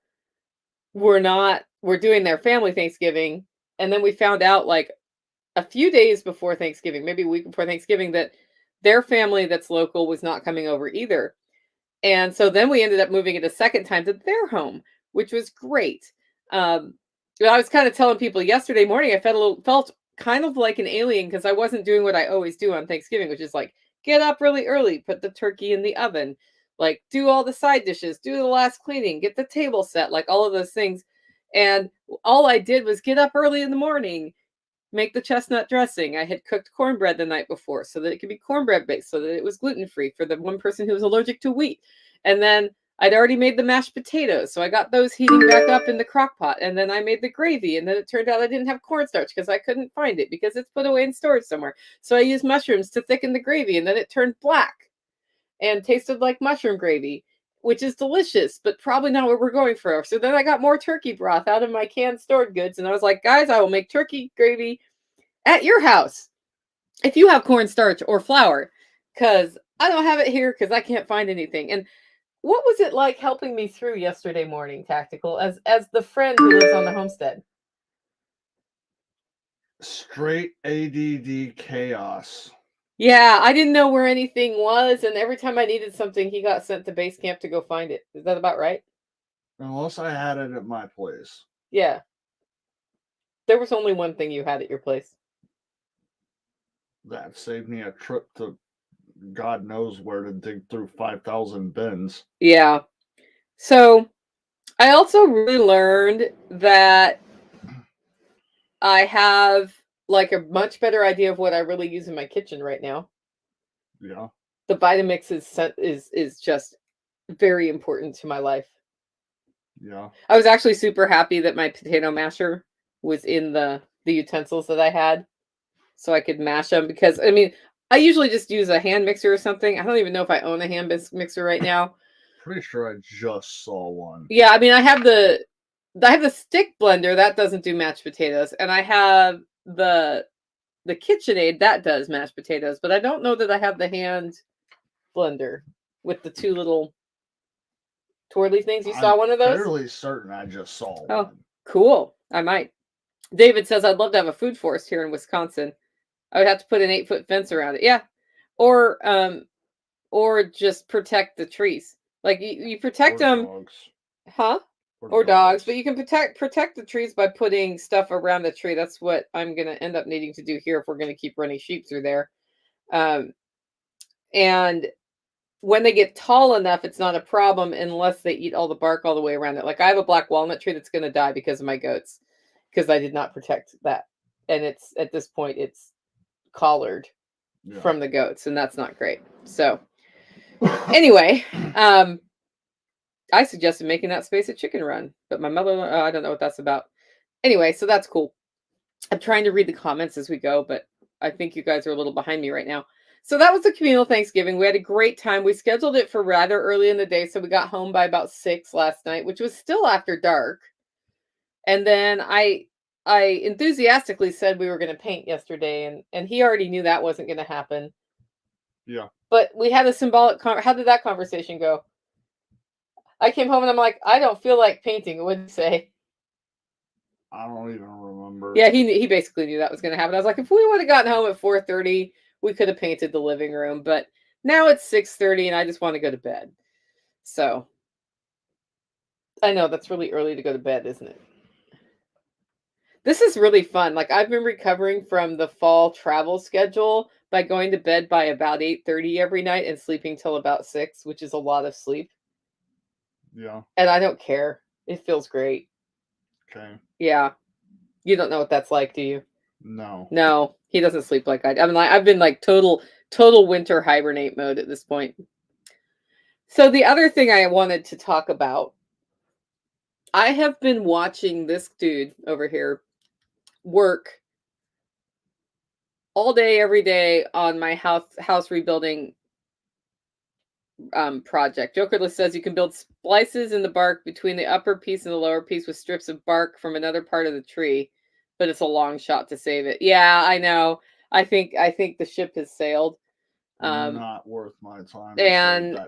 were doing their family Thanksgiving. And then we found out like a few days before Thanksgiving, maybe a week before Thanksgiving, that their family that's local was not coming over either. And so then we ended up moving it a second time to their home, which was great. I was kind of telling people yesterday morning, I felt kind of like an alien because I wasn't doing what I always do on Thanksgiving, which is like get up really early, put the turkey in the oven, like do all the side dishes, do the last cleaning, get the table set, like all of those things. And all I did was get up early in the morning, make the chestnut dressing. I had cooked cornbread the night before so that it could be cornbread based, so that it was gluten-free for the one person who was allergic to wheat. And then I'd already made the mashed potatoes, so I got those heating back up in the crock pot. And then I made the gravy, and then it turned out I didn't have cornstarch because I couldn't find it because it's put away in storage somewhere. So I used mushrooms to thicken the gravy, and then it turned black and tasted like mushroom gravy, which is delicious, but probably not what we're going for. So then I got more turkey broth out of my canned stored goods, and I was like, guys, I will make turkey gravy at your house if you have cornstarch or flour, because I don't have it here because I can't find anything. And what was it like helping me through yesterday morning, Tactical, as the friend who lives on the homestead? Straight ADD chaos. Yeah, I didn't know where anything was, and every time I needed something, he got sent to base camp to go find it. Is that about right? Unless I had it at my place. Yeah. There was only one thing you had at your place. That saved me a trip to God knows where to dig through 5,000 bins. Yeah. So I also really learned that I have like a much better idea of what I really use in my kitchen right now. Yeah. The Vitamix is just very important to my life. Yeah. I was actually super happy that my potato masher was in the utensils that I had, so I could mash them, because I mean, I usually just use a hand mixer or something. I don't even know if I own a hand mixer right now. Pretty sure I just saw one. Yeah, I mean, I have the stick blender that doesn't do mashed potatoes, and I have the KitchenAid that does mashed potatoes, but I don't know that I have the hand blender with the two little twirly things. You saw one of those? I'm fairly certain I just saw Oh, one. cool. I might. David says, I'd love to have a food forest here in Wisconsin. I would have to put an 8-foot fence around it. Yeah. or just protect the trees. Like you protect Or them, dogs. huh? Or dogs, but you can protect the trees by putting stuff around the tree. That's what I'm going to end up needing to do here if we're going to keep running sheep through there. And when they get tall enough, it's not a problem unless they eat all the bark all the way around it. Like I have a black walnut tree that's going to die because of my goats, because I did not protect that. And it's at this point, it's collared from the goats, and that's not great. So anyway, I suggested making that space a chicken run, but my mother, I don't know what that's about. Anyway, so that's cool. I'm trying to read the comments as we go, but I think you guys are a little behind me right now. So that was the communal Thanksgiving. We had a great time. We scheduled it for rather early in the day, so we got home by about 6 last night, which was still after dark. And then I enthusiastically said we were going to paint yesterday, and he already knew that wasn't going to happen. Yeah. But we had a symbolic how did that conversation go? I came home and I'm like, I don't feel like painting. What did he say? I don't even remember. Yeah, he basically knew that was going to happen. I was like, if we would have gotten home at 4:30, we could have painted the living room. But now it's 6:30 and I just want to go to bed. So I know that's really early to go to bed, isn't it? This is really fun. Like I've been recovering from the fall travel schedule by going to bed by about 8:30 every night and sleeping till about 6, which is a lot of sleep. Yeah. And I don't care. It feels great. Okay. Yeah. You don't know what that's like, do you? No. No, he doesn't sleep like I do. I mean, like, I've been like total winter hibernate mode at this point. So the other thing I wanted to talk about, I have been watching this dude over here work all day, every day on my house rebuilding project. Jokerless says you can build splices in the bark between the upper piece and the lower piece with strips of bark from another part of the tree, but it's a long shot to save it. Yeah, I know. I think the ship has sailed. Not worth my time. And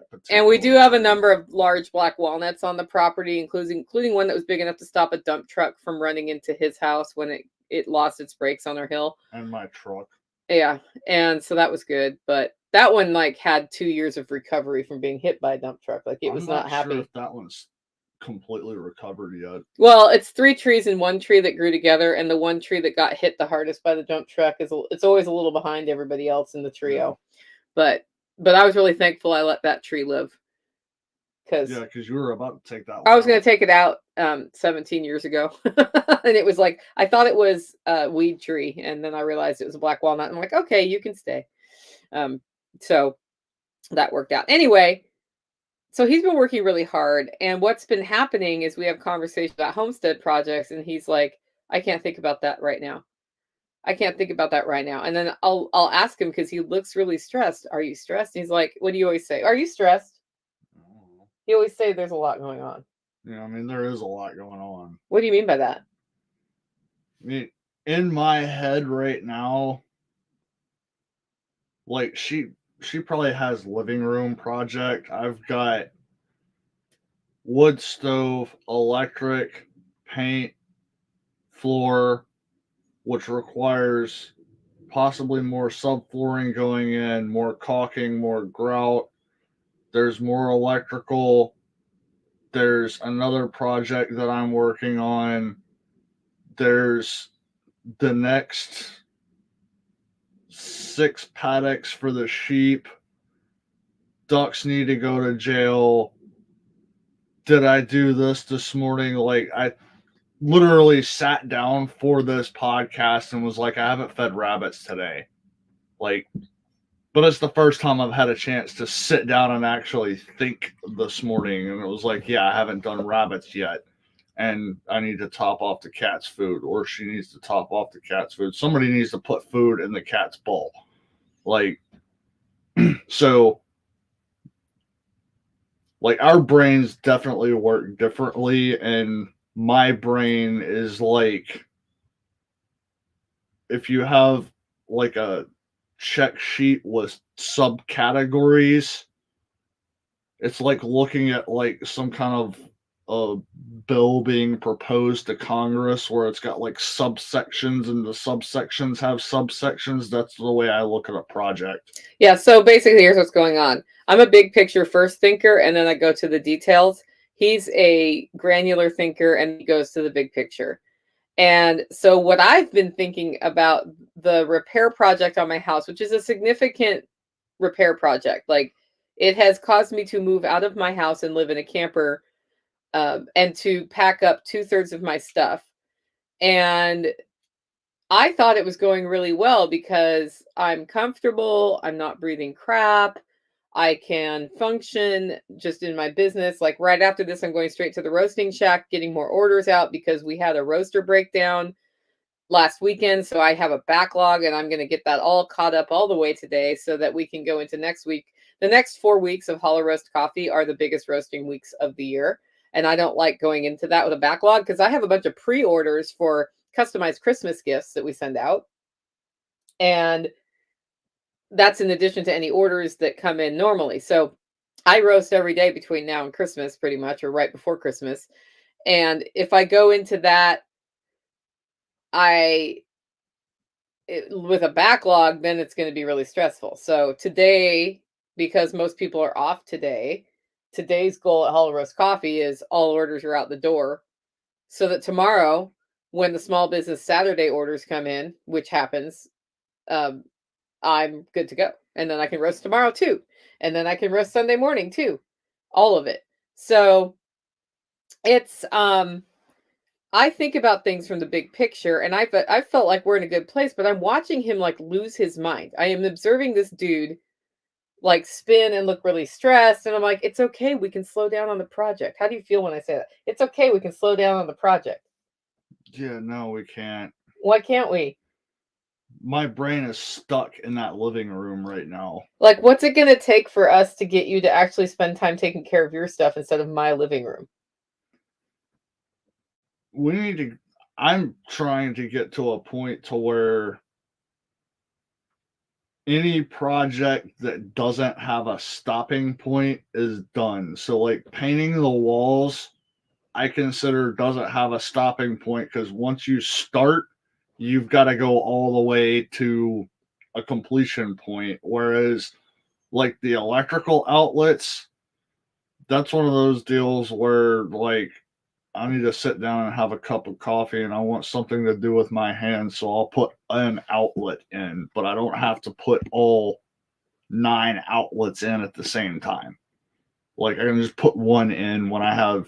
we do have a number of large black walnuts on the property, including one that was big enough to stop a dump truck from running into his house when it lost its brakes on our hill. And my truck. Yeah, and so that was good, but that one like had 2 years of recovery from being hit by a dump truck. Like it was not happy. Sure if that one's completely recovered yet. Well, it's 3 trees in one tree that grew together, and the one tree that got hit the hardest by the dump truck it's always a little behind everybody else in the trio. Yeah. But I was really thankful I let that tree live. Because you were about to take that one. I was going to take it out 17 years ago. And it was like, I thought it was a weed tree. And then I realized it was a black walnut. I'm like, okay, you can stay. So that worked out. Anyway, so he's been working really hard. And what's been happening is we have conversations about homestead projects. And he's like, I can't think about that right now. I can't think about that right now. And then I'll ask him because he looks really stressed. Are you stressed? And he's like, what do you always say? Are you stressed? You always say there's a lot going on. Yeah, I mean, there is a lot going on. What do you mean by that? I mean, in my head right now, like she probably has living room project. I've got wood stove, electric, paint, floor, which requires possibly more subflooring going in, more caulking, more grout. There's more electrical. There's another project that I'm working on. There's the next 6 paddocks for the sheep. Ducks need to go to jail. Did I do this morning? Like, I literally sat down for this podcast and was like, I haven't fed rabbits today. Like, but it's the first time I've had a chance to sit down and actually think this morning. And it was like, yeah, I haven't done rabbits yet. And I need to top off the cat's food, or she needs to top off the cat's food. Somebody needs to put food in the cat's bowl. Like, so, like, our brains definitely work differently. And my brain is like, if you have like a check sheet with subcategories, it's like looking at like some kind of a bill being proposed to Congress where it's got like subsections and the subsections have subsections. That's the way I look at a project. Yeah, so basically here's what's going on. I'm a big picture first thinker, and then I go to the details. He's a granular thinker, and he goes to the big picture. And so what I've been thinking about the repair project on my house, which is a significant repair project, like it has caused me to move out of my house and live in a camper, and to pack up 2/3 of my stuff. And I thought it was going really well because I'm comfortable, I'm not breathing crap, I can function just in my business. Like right after this, I'm going straight to the roasting shack, getting more orders out because we had a roaster breakdown last weekend. So I have a backlog, and I'm going to get that all caught up all the way today so that we can go into next week. The next 4 weeks of Holler Roast Coffee are the biggest roasting weeks of the year. And I don't like going into that with a backlog because I have a bunch of pre-orders for customized Christmas gifts that we send out. And that's in addition to any orders that come in normally. So I roast every day between now and Christmas, pretty much, or right before Christmas. And if I go into that, with a backlog, then it's going to be really stressful. So today, because most people are off today, today's goal at Holler Roast Coffee is all orders are out the door, so that tomorrow, when the small business Saturday orders come in, which happens, I'm good to go. And then I can roast tomorrow too. And then I can roast Sunday morning too. All of it. So it's I think about things from the big picture, and I felt like we're in a good place, but I'm watching him like lose his mind. I am observing this dude like spin and look really stressed, and I'm like, it's okay, we can slow down on the project. How do you feel when I say that? It's okay, we can slow down on the project. Yeah, no, we can't. Why can't we? My brain is stuck in that living room right now. Like, what's it going to take for us to get you to actually spend time taking care of your stuff instead of my living room? We need to. I'm trying to get to a point to where any project that doesn't have a stopping point is done. So, like painting the walls, I consider doesn't have a stopping point because once you start, you've got to go all the way to a completion point. Whereas, like the electrical outlets, that's one of those deals where, like, I need to sit down and have a cup of coffee and I want something to do with my hands. So I'll put an outlet in, but I don't have to put all 9 outlets in at the same time. Like I can just put one in when I have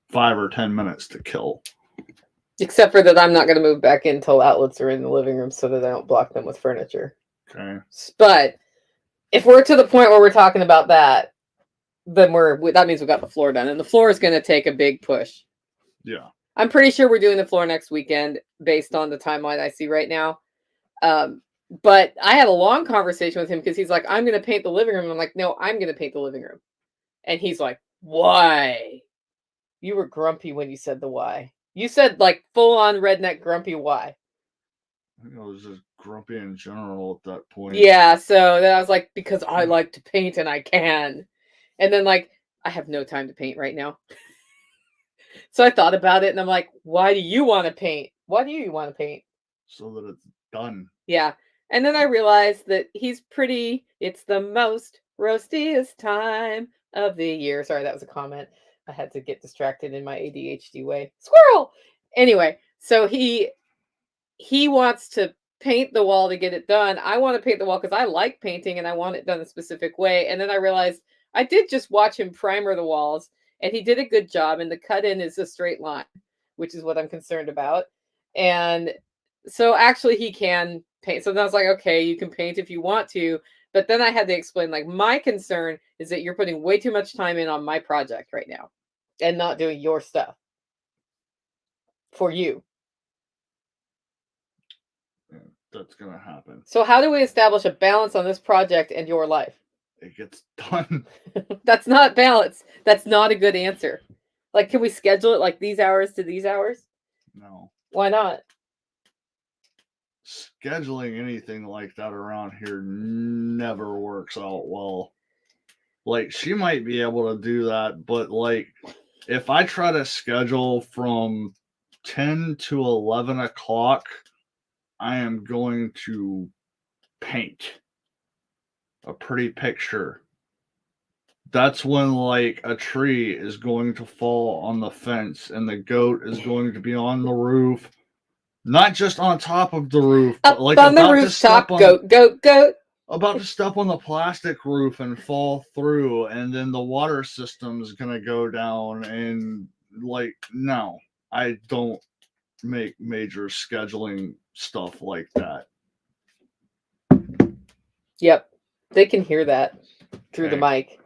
5 or 10 minutes to kill. Except for that I'm not going to move back in until outlets are in the living room so that I don't block them with furniture. Okay. But if we're to the point where we're talking about that, then that means we've got the floor done. And the floor is going to take a big push. Yeah. I'm pretty sure we're doing the floor next weekend based on the timeline I see right now. But I had a long conversation with him because he's like, I'm going to paint the living room. And I'm like, no, I'm going to paint the living room. And he's like, why? You were grumpy when you said the why. You said like full on redneck grumpy why. I think I was just grumpy in general at that point. Yeah, so then I was like, because I like to paint and I can. And then like, I have no time to paint right now. So I thought about it and I'm like, why do you want to paint? Why do you want to paint? So that it's done. Yeah. And then I realized that it's the most roastiest time of the year. Sorry, that was a comment. I had to get distracted in my ADHD way. Squirrel! Anyway, so he wants to paint the wall to get it done. I want to paint the wall because I like painting and I want it done a specific way. And then I realized I did just watch him primer the walls and he did a good job. And the cut in is a straight line, which is what I'm concerned about. And so actually he can paint. So then I was like, okay, you can paint if you want to. But then I had to explain, like, my concern is that you're putting way too much time in on my project right now and not doing your stuff for you. Yeah, that's going to happen. So how do we establish a balance on this project and your life? It gets done. That's not balance. That's not a good answer. Like, can we schedule it like these hours to these hours? No. Why not? Scheduling anything like that around here never works out well. Like, she might be able to do that, but like if I try to schedule from 10 to 11 o'clock, I am going to paint a pretty picture. That's when like a tree is going to fall on the fence and the goat is going to be on the roof, not just on top of the roof, but Up like on the rooftop, goat, goat, goat. about to step on the plastic roof and fall through, and then the water system is gonna go down. And like, no, I don't make major scheduling stuff like that. Yep. They can hear that through the Okay. mic.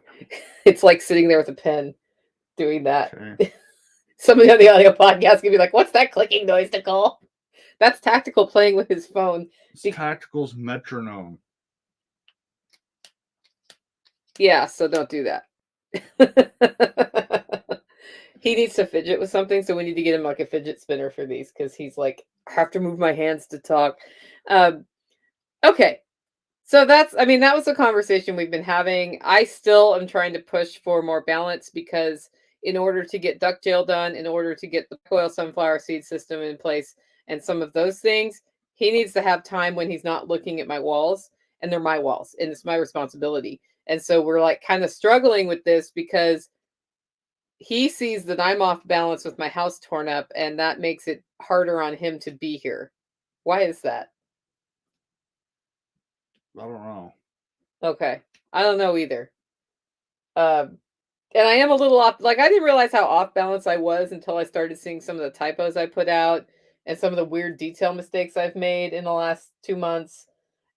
It's like sitting there with a pen doing that. Okay. Somebody on the audio podcast can be like, what's that clicking noise, Nicole? That's Tactical playing with his phone. It's Tactical's metronome. Yeah, so don't do that. He needs to fidget with something, so we need to get him like a fidget spinner for these, because he's like, I have to move my hands to talk. Okay. So that was the conversation we've been having. I still am trying to push for more balance, because in order to get duck jail done, in order to get the coil sunflower seed system in place and some of those things, he needs to have time when he's not looking at my walls, and they're my walls and it's my responsibility. And so we're like kind of struggling with this, because he sees that I'm off balance with my house torn up, and that makes it harder on him to be here. Why is that? I don't know. Okay. I don't know either. And I am a little off. Like, I didn't realize how off balance I was until I started seeing some of the typos I put out and some of the weird detail mistakes I've made in the last 2 months.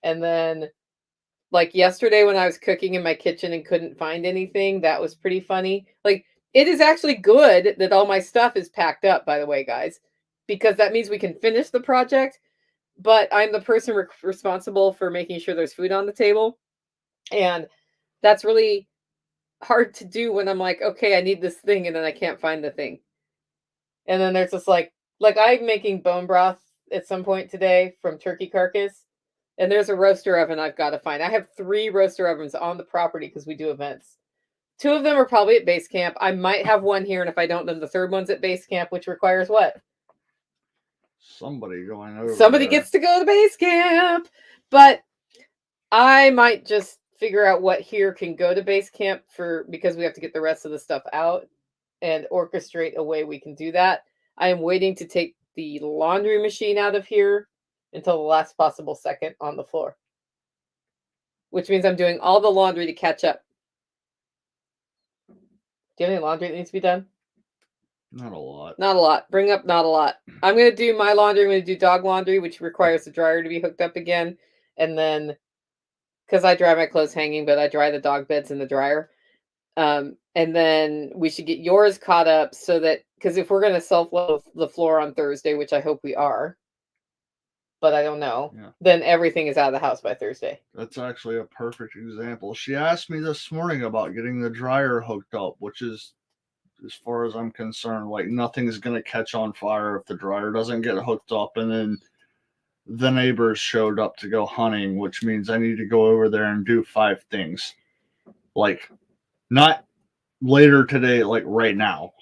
And then, like yesterday when I was cooking in my kitchen and couldn't find anything, that was pretty funny. Like, it is actually good that all my stuff is packed up, by the way, guys, because that means we can finish the project. But I'm the person responsible for making sure there's food on the table. And that's really hard to do when I'm like, okay, I need this thing, and then I can't find the thing. And then there's this like I'm making bone broth at some point today from turkey carcass, and there's a roaster oven I've got to find. I have 3 roaster ovens on the property because we do events. 2 of them are probably at base camp. I might have one here, and if I don't, then the 3rd one's at base camp, which requires what? Somebody going over Somebody there. gets to go to base camp. But I might just figure out what here can go to base camp because we have to get the rest of the stuff out and orchestrate a way we can do that. I am waiting to take the laundry machine out of here until the last possible second on the floor, which means I'm doing all the laundry to catch up. Do you have any laundry that needs to be done? Not a lot. Not a lot. Bring up not a lot. I'm going to do my laundry. I'm going to do dog laundry, which requires the dryer to be hooked up again. And then, because I dry my clothes hanging, but I dry the dog beds in the dryer. And then we should get yours caught up, so that, because if we're going to self-load the floor on Thursday, which I hope we are, but I don't know, then everything is out of the house by Thursday. That's actually a perfect example. She asked me this morning about getting the dryer hooked up, which is, as far as I'm concerned, like nothing's going to catch on fire if the dryer doesn't get hooked up. And then the neighbors showed up to go hunting, which means I need to go over there and do 5 things. Like, not later today, like right now.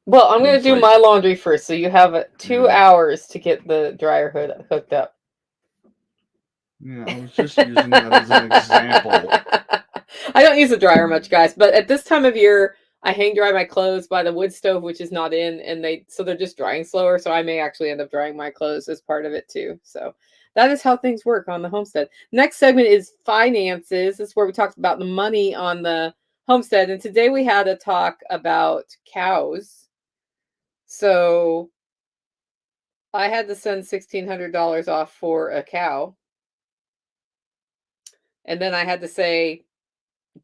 Well, I'm going to do my laundry first, so you have 2 hours to get the dryer hooked up. Yeah, I was just using that as an example. I don't use the dryer much, guys, but at this time of year, I hang dry my clothes by the wood stove, which is not in, and they're just drying slower, so I may actually end up drying my clothes as part of it too. So that is how things work on the homestead. Next segment is finances. This is where we talked about the money on the homestead, and today we had a talk about cows. So I had to send $1,600 off for a cow. And then I had to say,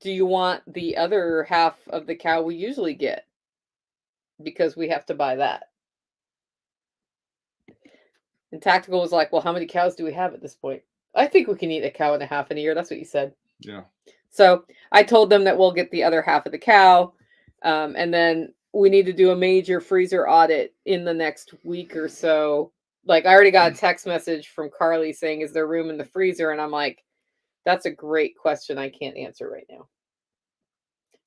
do you want the other half of the cow we usually get? Because we have to buy that. And Tactical was like, well, how many cows do we have at this point? I think we can eat a cow and a half in a year. That's what you said. Yeah. So I told them that we'll get the other half of the cow. And then we need to do a major freezer audit in the next week or so. Like, I already got a text message from Carly saying, is there room in the freezer? And I'm like, that's a great question I can't answer right now.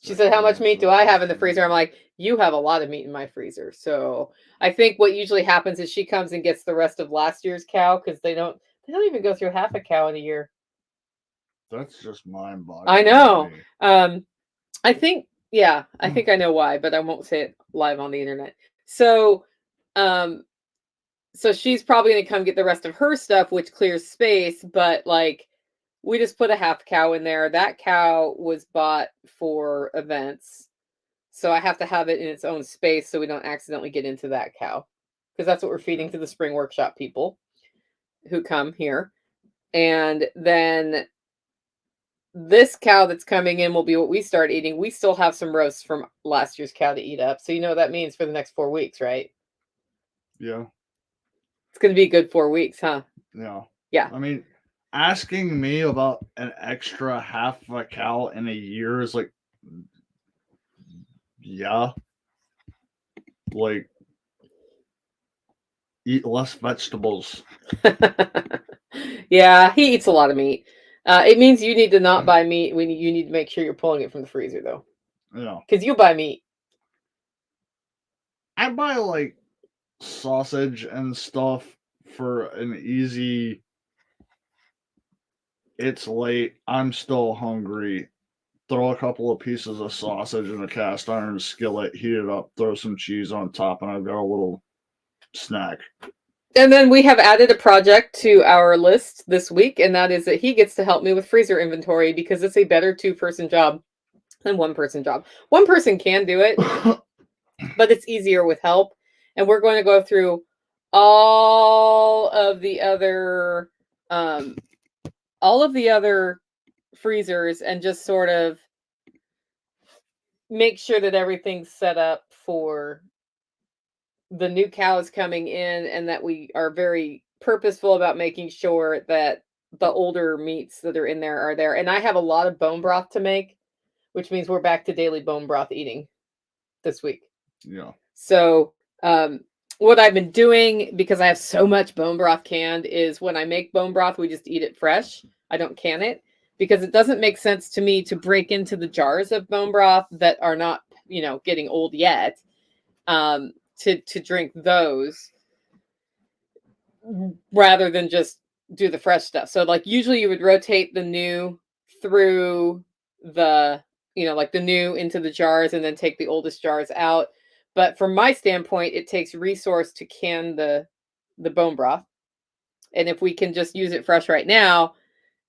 She said, how much meat do I have in the freezer? I'm like, you have a lot of meat in my freezer. So I think what usually happens is she comes and gets the rest of last year's cow because they don't even go through half a cow in a year. That's just mind-boggling. I know. to me. I think, yeah, I think I know why, but I won't say it live on the internet. So, so she's probably going to come get the rest of her stuff, which clears space. But like, we just put a half cow in there. That cow was bought for events. So I have to have it in its own space so we don't accidentally get into that cow. Because that's what we're feeding to the spring workshop people who come here. And then this cow that's coming in will be what we start eating. We still have some roasts from last year's cow to eat up. So you know what that means for the next 4 weeks, right? Yeah. It's going to be a good 4 weeks, huh? Yeah. Yeah. I mean, asking me about an extra half of a cow in a year is like, yeah. Like, eat less vegetables. Yeah, he eats a lot of meat. It means you need to not buy meat when you need to make sure you're pulling it from the freezer, though. Yeah. Because you buy meat. I buy like sausage and stuff for an easy. It's late. I'm still hungry. Throw a couple of pieces of sausage in a cast iron skillet, heat it up, throw some cheese on top, and I've got a little snack. And then we have added a project to our list this week, and that is that he gets to help me with freezer inventory because it's a better 2-person job than 1-person job. One person can do it, but it's easier with help. And we're going to go through all of the other freezers and just sort of make sure that everything's set up for the new cows coming in, and that we are very purposeful about making sure that the older meats that are in there are there. And I have a lot of bone broth to make, which means we're back to daily bone broth eating this week. Yeah. So what I've been doing, because I have so much bone broth canned, is when I make bone broth, we just eat it fresh. I don't can it because it doesn't make sense to me to break into the jars of bone broth that are not, getting old yet, to drink those rather than just do the fresh stuff. So like usually you would rotate the new through the, like the new into the jars and then take the oldest jars out. But from my standpoint, it takes resource to can the bone broth. And if we can just use it fresh right now,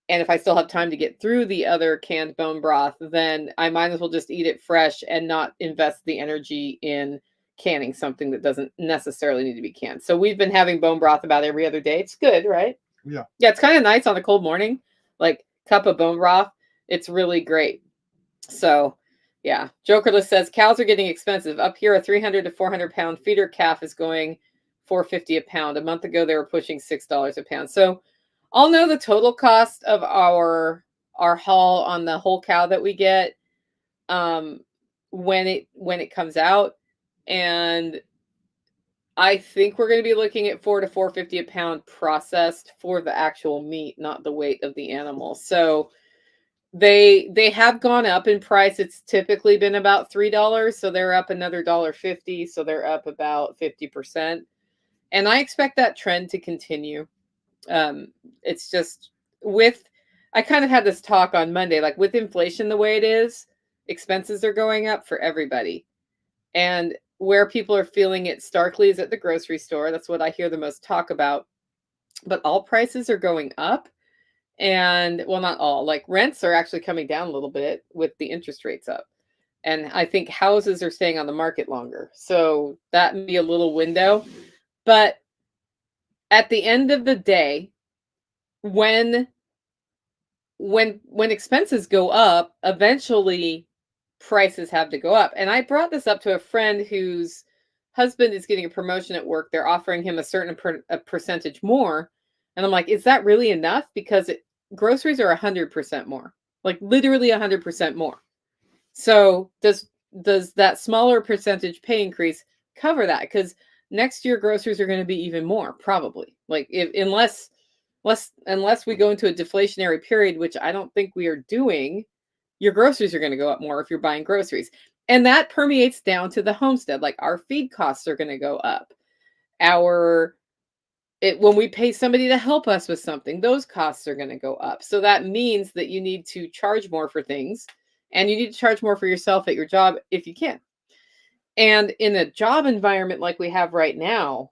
and if I still have time to get through the other canned bone broth, then I might as well just eat it fresh and not invest the energy in canning something that doesn't necessarily need to be canned. So we've been having bone broth about every other day. It's good, right? Yeah. Yeah, it's kind of nice on a cold morning, like cup of bone broth. It's really great. So, yeah. Jokerless says cows are getting expensive. Up here, a 300 to 400 pound feeder calf is going $4.50 a pound. A month ago, they were pushing $6 a pound. So I'll know the total cost of our haul on the whole cow that we get when it comes out. And I think we're going to be looking at $4 to $4.50 a pound processed for the actual meat, not the weight of the animal. So they have gone up in price. It's typically been about $3, so they're up another $1.50, so they're up about 50%. And I expect that trend to continue. It's just I kind of had this talk on Monday, like with inflation the way it is, expenses are going up for everybody. And where people are feeling it starkly is at the grocery store. That's what I hear the most talk about. But all prices are going up. And well, not all, like rents are actually coming down a little bit with the interest rates up. And I think houses are staying on the market longer. So that may be a little window. But at the end of the day, when expenses go up, eventually prices have to go up. And I brought this up to a friend whose husband is getting a promotion at work. They're offering him a certain percentage more. And I'm like, is that really enough? Because groceries are 100% more, like literally 100% more. So does that smaller percentage pay increase cover that? Because next year groceries are going to be even more, probably. Like unless we go into a deflationary period, which I don't think we are doing, your groceries are going to go up more if you're buying groceries. And that permeates down to the homestead. Like our feed costs are going to go up. When we pay somebody to help us with something, those costs are going to go up. So that means that you need to charge more for things, and you need to charge more for yourself at your job if you can. And in a job environment like we have right now,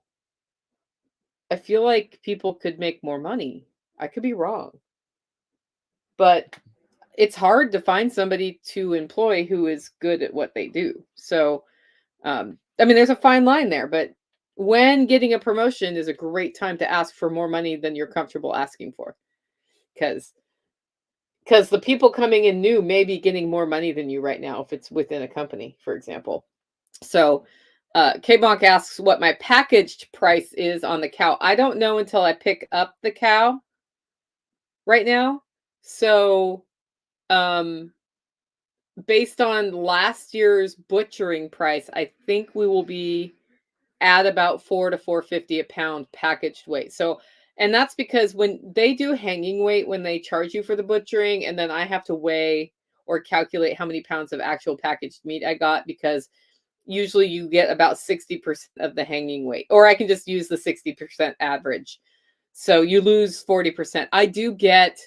I feel like people could make more money. I could be wrong. But it's hard to find somebody to employ who is good at what they do. So, I mean, there's a fine line there, but when getting a promotion is a great time to ask for more money than you're comfortable asking for. Because the people coming in new may be getting more money than you right now if it's within a company, for example. So, K-Bonk asks what my packaged price is on the cow. I don't know until I pick up the cow right now. So, based on last year's butchering price, I think we will be at about $4 to $4.50 a pound packaged weight. So, and that's because when they do hanging weight, when they charge you for the butchering, and then I have to weigh or calculate how many pounds of actual packaged meat I got, because usually you get about 60% of the hanging weight, or I can just use the 60% average. So you lose 40%. I do get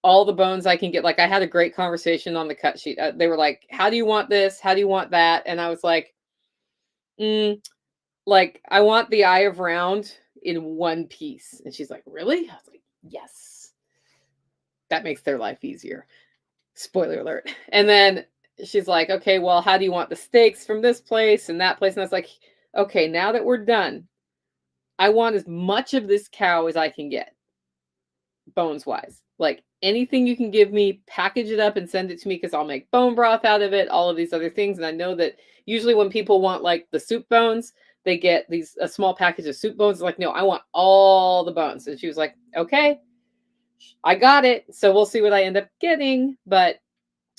all the bones I can get. Like I had a great conversation on the cut sheet. They were like, how do you want this? How do you want that? And I was like, like I want the eye of round in one piece. And she's like, really? I was like, yes. That makes their life easier. Spoiler alert. And then she's like, okay, well, how do you want the steaks from this place and that place? And I was like, okay, now that we're done, I want as much of this cow as I can get, bones wise. Like anything you can give me, package it up and send it to me, because I'll make bone broth out of it, all of these other things. And I know that usually when people want like the soup bones, they get a small package of soup bones. Like, no, I want all the bones. And she was like, okay, I got it. So we'll see what I end up getting. But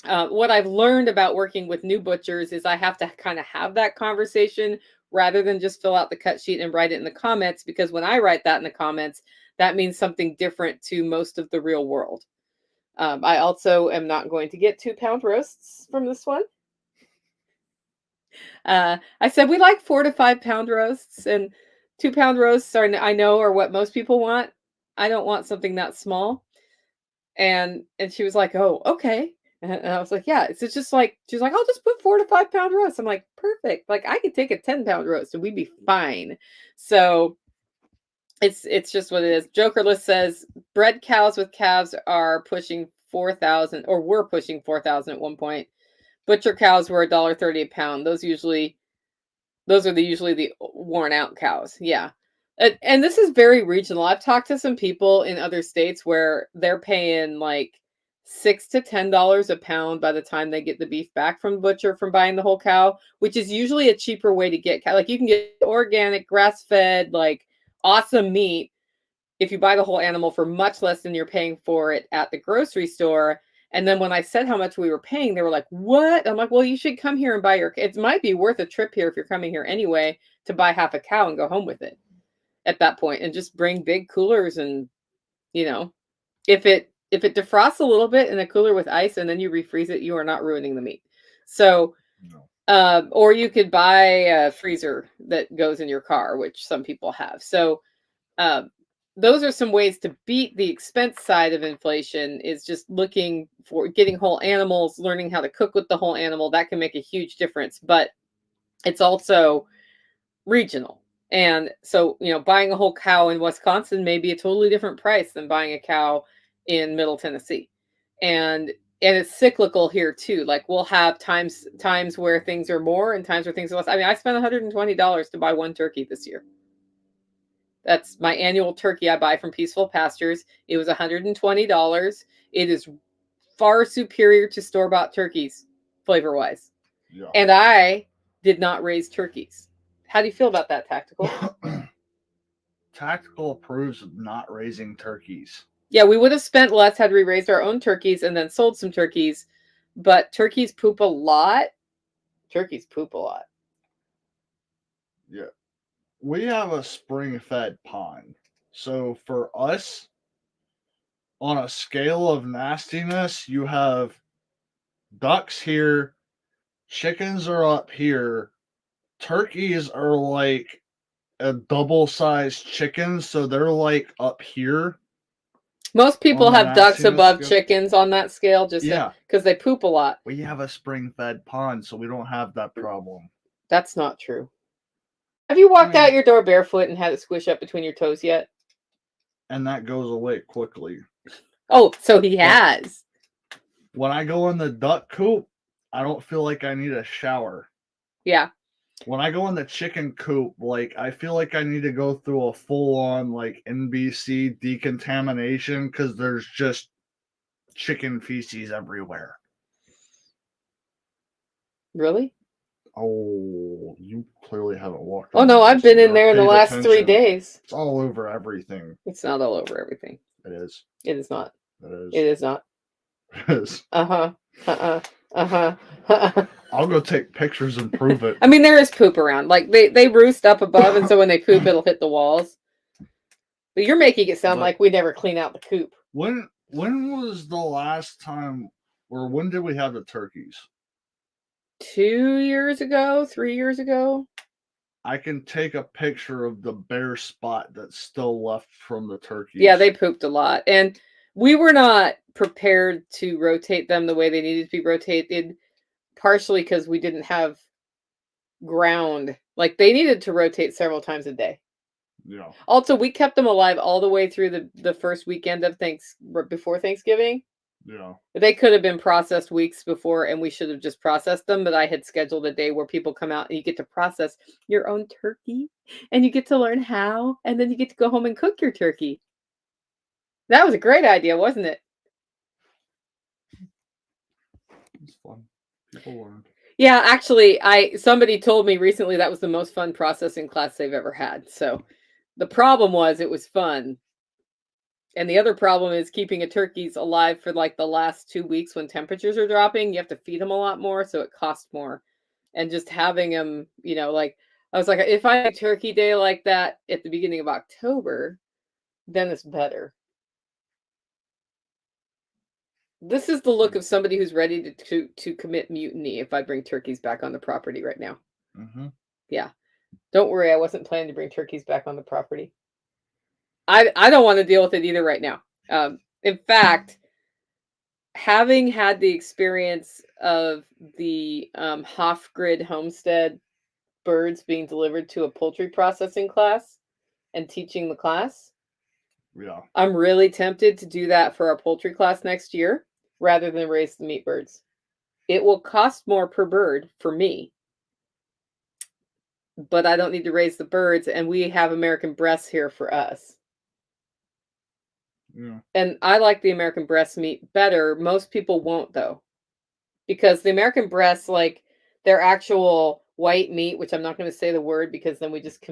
what I've learned about working with new butchers is I have to kind of have that conversation rather than just fill out the cut sheet and write it in the comments, because when I write that in the comments, that means something different to most of the real world. I also am not going to get 2-pound roasts from this one. I said we like 4 to 5 pound roasts, and 2-pound roasts I know are what most people want. I don't want something that small. And she was like, oh, okay. And I was like, yeah, it's just like, she's like, I'll just put 4 to 5 pound roast. I'm like, perfect. Like I could take a 10-pound roast and we'd be fine. So it's just what it is. Jokerless says bred cows with calves are pushing 4,000, or were pushing 4,000 at one point. Butcher cows were $1.30 a pound. Those usually usually the worn out cows. Yeah. And this is very regional. I've talked to some people in other states where they're paying like $6 to $10 a pound by the time they get the beef back from the butcher from buying the whole cow, which is usually a cheaper way to get cow. Like you can get organic, grass-fed, like awesome meat if you buy the whole animal for much less than you're paying for it at the grocery store. And then when I said how much we were paying, they were like, what? I'm like, well, you should come here and buy it might be worth a trip here if you're coming here anyway to buy half a cow and go home with it at that point, and just bring big coolers. And, if it defrosts a little bit in a cooler with ice and then you refreeze it, you are not ruining the meat. So, no. Or you could buy a freezer that goes in your car, which some people have. So, those are some ways to beat the expense side of inflation, is just looking for getting whole animals, learning how to cook with the whole animal. That can make a huge difference, but it's also regional. And so, buying a whole cow in Wisconsin may be a totally different price than buying a cow in Middle Tennessee. And it's cyclical here too. Like we'll have times where things are more and times where things are less. I mean, I spent $120 to buy one turkey this year. That's my annual turkey I buy from Peaceful Pastures. It was $120. It is far superior to store-bought turkeys, flavor-wise. Yeah. And I did not raise turkeys. How do you feel about that, Tactical? Tactical approves of not raising turkeys. Yeah, we would have spent less had we raised our own turkeys and then sold some turkeys. But turkeys poop a lot. Turkeys poop a lot. Yeah. We have a spring-fed pond. So for us, on a scale of nastiness, you have ducks here, chickens are up here, turkeys are like a double-sized chicken, so they're like up here. Most people On the have ducks nastiness above scale. chickens on that scale, just Yeah. because they poop a lot. We have a spring-fed pond, so we don't have that problem. That's not true. Have you walked I mean- out your door barefoot and had it squish up between your toes yet? And that goes away quickly. Oh, so he has. When I go in the duck coop, I don't feel like I need a shower. Yeah. When I go in the chicken coop, like I feel like I need to go through a full-on like NBC decontamination because there's just chicken feces everywhere. Really? Oh, you clearly haven't walked. Oh in no, there I've been in recently or there in the paid last 3 attention. days. It's all over everything. It's not all over everything. It is. It is not. It is. It is not. It is. Uh-huh. Uh-uh. Uh-huh. Uh-uh. I'll go take pictures and prove it. I mean, there is poop around. Like they roost up above, and so when they poop, it'll hit the walls. But you're making it sound like we never clean out the coop. When was the last time, or when did we have the turkeys? 2 years ago, 3 years ago. I can take a picture of the bare spot that's still left from the turkeys. Yeah, they pooped a lot. And we were not prepared to rotate them the way they needed to be rotated, partially because we didn't have ground. Like they needed to rotate several times a day. Yeah. Also, we kept them alive all the way through the first weekend of before Thanksgiving. Yeah. They could have been processed weeks before, and we should have just processed them. But I had scheduled a day where people come out and you get to process your own turkey, and you get to learn how, and then you get to go home and cook your turkey. That was a great idea, wasn't it? It's fun. People learn. Yeah, actually, somebody told me recently that was the most fun processing class they've ever had. So the problem was it was fun. And the other problem is keeping a turkeys alive for like the last 2 weeks when temperatures are dropping. You have to feed them a lot more, so it costs more. And just having them, like I was like, if I do turkey day like that at the beginning of October, then it's better. This is the look of somebody who's ready to commit mutiny if I bring turkeys back on the property right now. Mm-hmm. Yeah. Don't worry, I wasn't planning to bring turkeys back on the property. I don't want to deal with it either right now. In fact, having had the experience of the Holler Homestead birds being delivered to a poultry processing class and teaching the class, Yeah. I'm really tempted to do that for our poultry class next year rather than raise the meat birds. It will cost more per bird for me, but I don't need to raise the birds, and we have American breasts here for us. Yeah. And I like the American breast meat better. Most people won't, though, because the American breasts, like their actual white meat, which I'm not going to say the word because then we just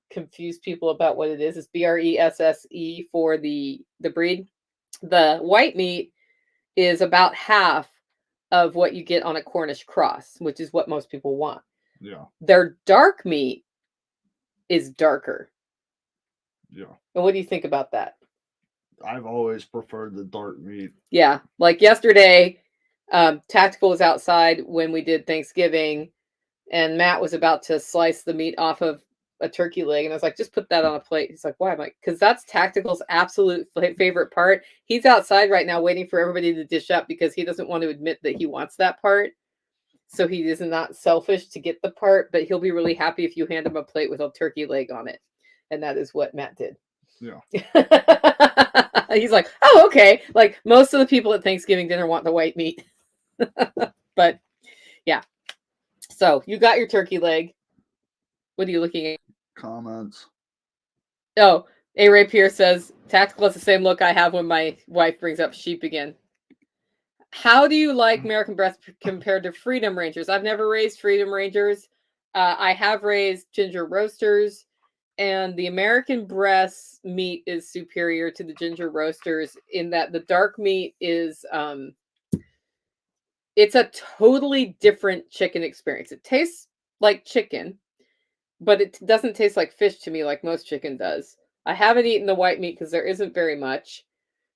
confuse people about what it is. It's BRESSE for the breed. The white meat is about half of what you get on a Cornish cross, which is what most people want. Yeah. Their dark meat is darker. Yeah. And what do you think about that? I've always preferred the dark meat. Yeah, like yesterday, Tactical was outside when we did Thanksgiving, and Matt was about to slice the meat off of a turkey leg, and I was like, just put that on a plate. He's like, why? I'm like, because that's Tactical's absolute favorite part. He's outside right now waiting for everybody to dish up because he doesn't want to admit that he wants that part. So he is not selfish to get the part, but he'll be really happy if you hand him a plate with a turkey leg on it. And that is what Matt did. Yeah. He's like, oh, okay. Like most of the people at Thanksgiving dinner want the white meat. But yeah. So you got your turkey leg. What are you looking at? Comments. Oh, A. Ray Pierce says, Tactical has the same look I have when my wife brings up sheep again. How do you like American breast compared to Freedom Rangers? I've never raised Freedom Rangers. I have raised ginger roasters. And the American breast meat is superior to the ginger roasters in that the dark meat is, it's a totally different chicken experience. It tastes like chicken, but it doesn't taste like fish to me like most chicken does. I haven't eaten the white meat because there isn't very much.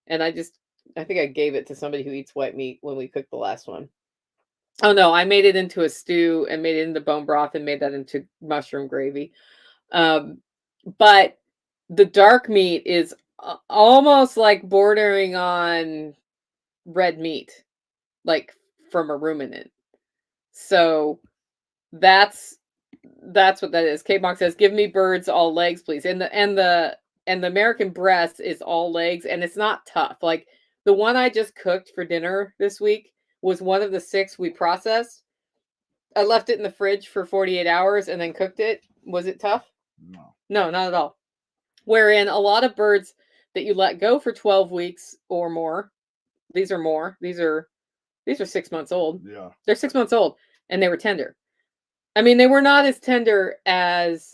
And I think I gave it to somebody who eats white meat when we cooked the last one. Oh no, I made it into a stew and made it into bone broth and made that into mushroom gravy. But the dark meat is almost like bordering on red meat, like from a ruminant. So that's what that is. K-Box says, "Give me birds all legs, please." And the American breast is all legs, and it's not tough. Like the one I just cooked for dinner this week was one of the 6 we processed. I left it in the fridge for 48 hours and then cooked it. Was it tough? No. No, not at all. Wherein a lot of birds that you let go for 12 weeks or more, these are more. These are 6 months old. Yeah. They're 6 months old and they were tender. I mean, they were not as tender as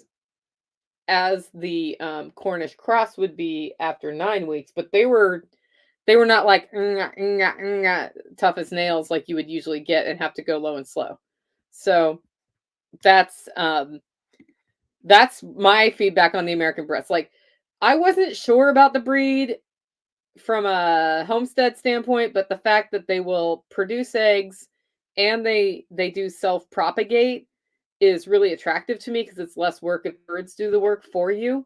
the Cornish cross would be after 9 weeks, but they were not like tough as nails like you would usually get and have to go low and slow. So that's my feedback on the American breast. Like I wasn't sure about the breed from a homestead standpoint, but the fact that they will produce eggs and they do self-propagate is really attractive to me because it's less work if birds do the work for you.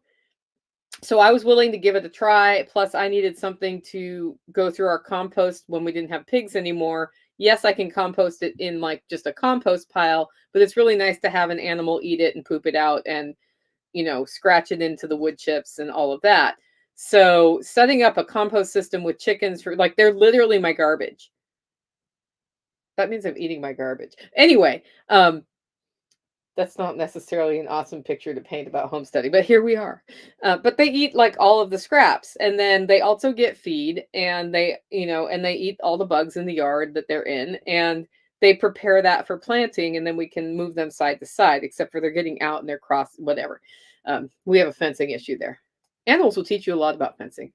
So I was willing to give it a try. Plus, I needed something to go through our compost when we didn't have pigs anymore. Yes, I can compost it in like just a compost pile, but it's really nice to have an animal eat it and poop it out and, scratch it into the wood chips and all of that. So setting up a compost system with chickens for like, they're literally my garbage. That means I'm eating my garbage. Anyway, that's not necessarily an awesome picture to paint about homesteading, but here we are. But they eat like all of the scraps, and then they also get feed, and they eat all the bugs in the yard that they're in, and they prepare that for planting, and then we can move them side to side, except for they're getting out and they're cross, whatever. We have a fencing issue there. Animals will teach you a lot about fencing.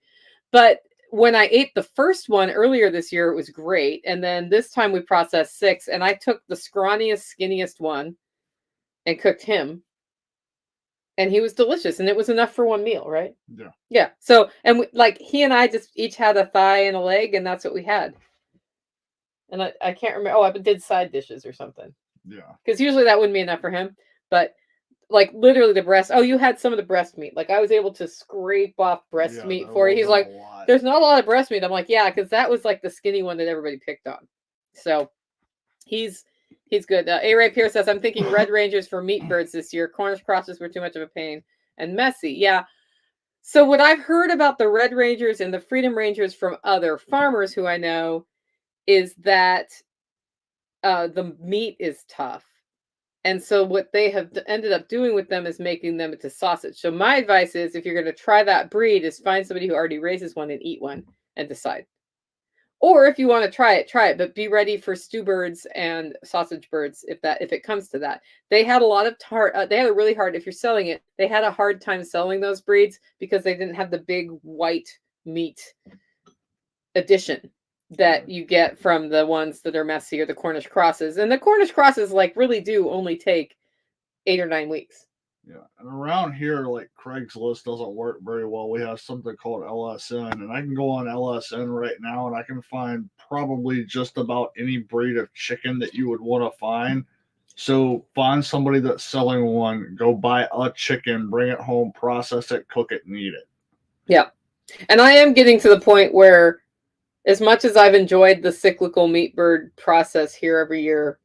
But when I ate the first one earlier this year, it was great. And then this time we processed 6, and I took the scrawniest, skinniest one and cooked him, and he was delicious, and it was enough for one meal, right? Yeah. So, and he and I just each had a thigh and a leg, and that's what we had. And I can't remember. Oh, I did side dishes or something. Yeah. Because usually that wouldn't be enough for him, but like literally the breast. Oh, you had some of the breast meat. Like I was able to scrape off breast meat for you. He's like, "There's not a lot of breast meat." I'm like, "Yeah," because that was like the skinny one that everybody picked on. So he's good. A. Ray Pierce says, "I'm thinking Red Rangers for meat birds this year. Cornish crosses were too much of a pain and messy." Yeah. So what I've heard about the Red Rangers and the Freedom Rangers from other farmers who I know is that the meat is tough. And so what they have ended up doing with them is making them into sausage. So my advice is if you're going to try that breed is find somebody who already raises one and eat one and decide. Or if you want to try it, but be ready for stew birds and sausage birds if it comes to that. They had a lot of they had a really hard, if you're selling it, they had a hard time selling those breeds because they didn't have the big white meat addition that you get from the ones that are messy or the Cornish crosses. And the Cornish crosses like really do only take 8 or 9 weeks. Yeah, and around here, like Craigslist doesn't work very well. We have something called LSN, and I can go on LSN right now, and I can find probably just about any breed of chicken that you would want to find. So find somebody that's selling one, go buy a chicken, bring it home, process it, cook it, and eat it. Yeah, and I am getting to the point where, as much as I've enjoyed the cyclical meat bird process here every year,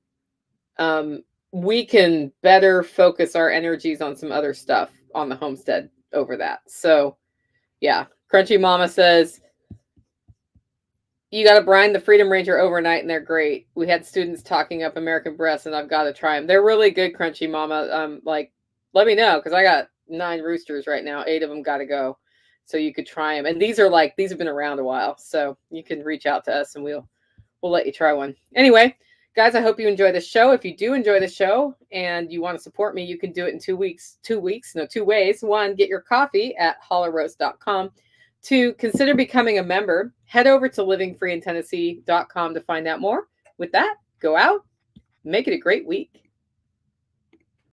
we can better focus our energies on some other stuff on the homestead over that. So, yeah. Crunchy Mama says, you got to brine the Freedom Ranger overnight, and they're great. We had students talking up American breasts, and I've got to try them. They're really good, Crunchy Mama. Let me know, because I got 9 roosters right now. 8 of them got to go. So you could try them. And these have been around a while. So you can reach out to us, and we'll let you try one. Anyway, guys, I hope you enjoy the show. If you do enjoy the show and you want to support me, you can do it in 2 weeks. 2 ways. 1, get your coffee at hollerroast.com. 2, consider becoming a member. Head over to livingfreeintennessee.com to find out more. With that, go out, make it a great week.